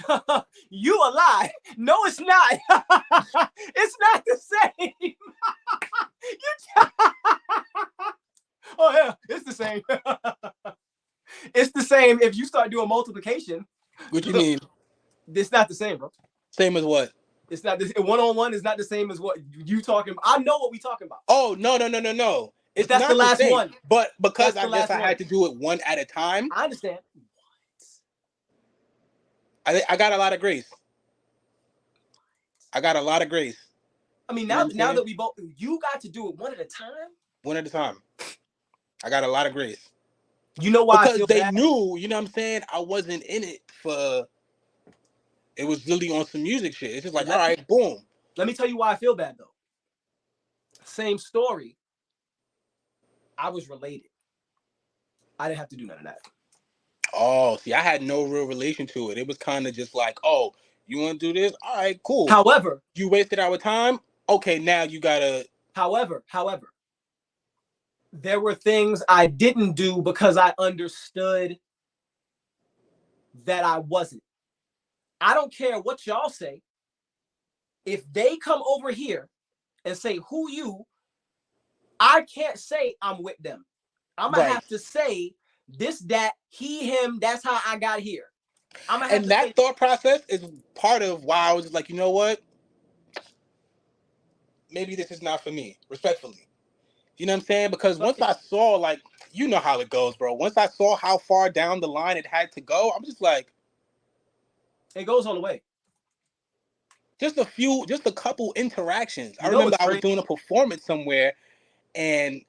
on. You a lie. No, it's not. It's not the same. Oh, yeah, it's the same. It's the same if you start doing multiplication. What you mean? It's not the same, bro. Same as what? It's not this one-on-one is not the same as what you talking about. I know what we talking about. Oh, no. It's that's not the last same. one. But because I guess I had to do it one at a time. I understand. I got a lot of grace. I mean, now that we both, you got to do it one at a time. One at a time. I got a lot of grace. You know why? Because they knew, you know what I'm saying, I wasn't in it for. It was really on some music shit. It's just like, all right, boom. Let me tell you why I feel bad though. Same story. I was related. I didn't have to do none of that. Oh, see, I had no real relation to it. It was kind of just like, oh, you want to do this? All right, cool. However, you wasted our time. Okay, now you gotta. However, there were things I didn't do because I understood that I wasn't. I don't care what y'all say. If they come over here and say, who you, I can't say I'm with them. I'm going to have to say this, that, he, him, that's how I got here. And that thought process is part of why I was just like, you know what? Maybe this is not for me, respectfully. You know what I'm saying? Because once I saw, like, you know how it goes, bro. Once I saw how far down the line it had to go, I'm just like. It goes all the way. Just a couple interactions. I remember I was doing a performance somewhere and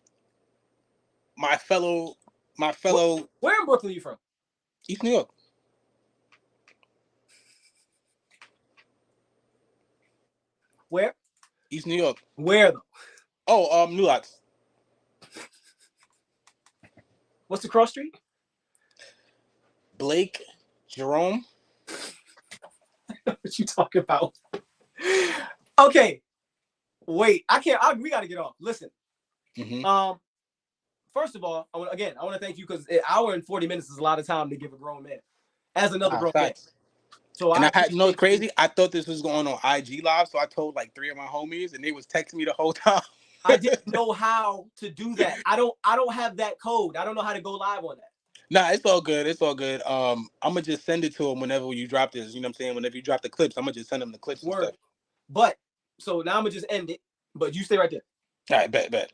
my fellow. Where in Brooklyn are you from? East New York. Where? East New York. Where though? Oh, New Lots. What's the cross street? Blake, Jerome. What you talking about? Okay. Wait, I can't. We got to get off. Listen. First of all, I want to thank you because an hour and 40 minutes is a lot of time to give a grown man. As another grown man. So I had, you know what's crazy? I thought this was going on IG Live, so I told like 3 of my homies, and they was texting me the whole time. I didn't know how to do that. I don't have that code. I don't know how to go live on that. Nah, it's all good. I'm gonna just send it to them whenever you drop this. You know what I'm saying? Whenever you drop the clips, I'm gonna just send them the clips. Word. And stuff. But so now I'm gonna just end it. But you stay right there. All right, bet.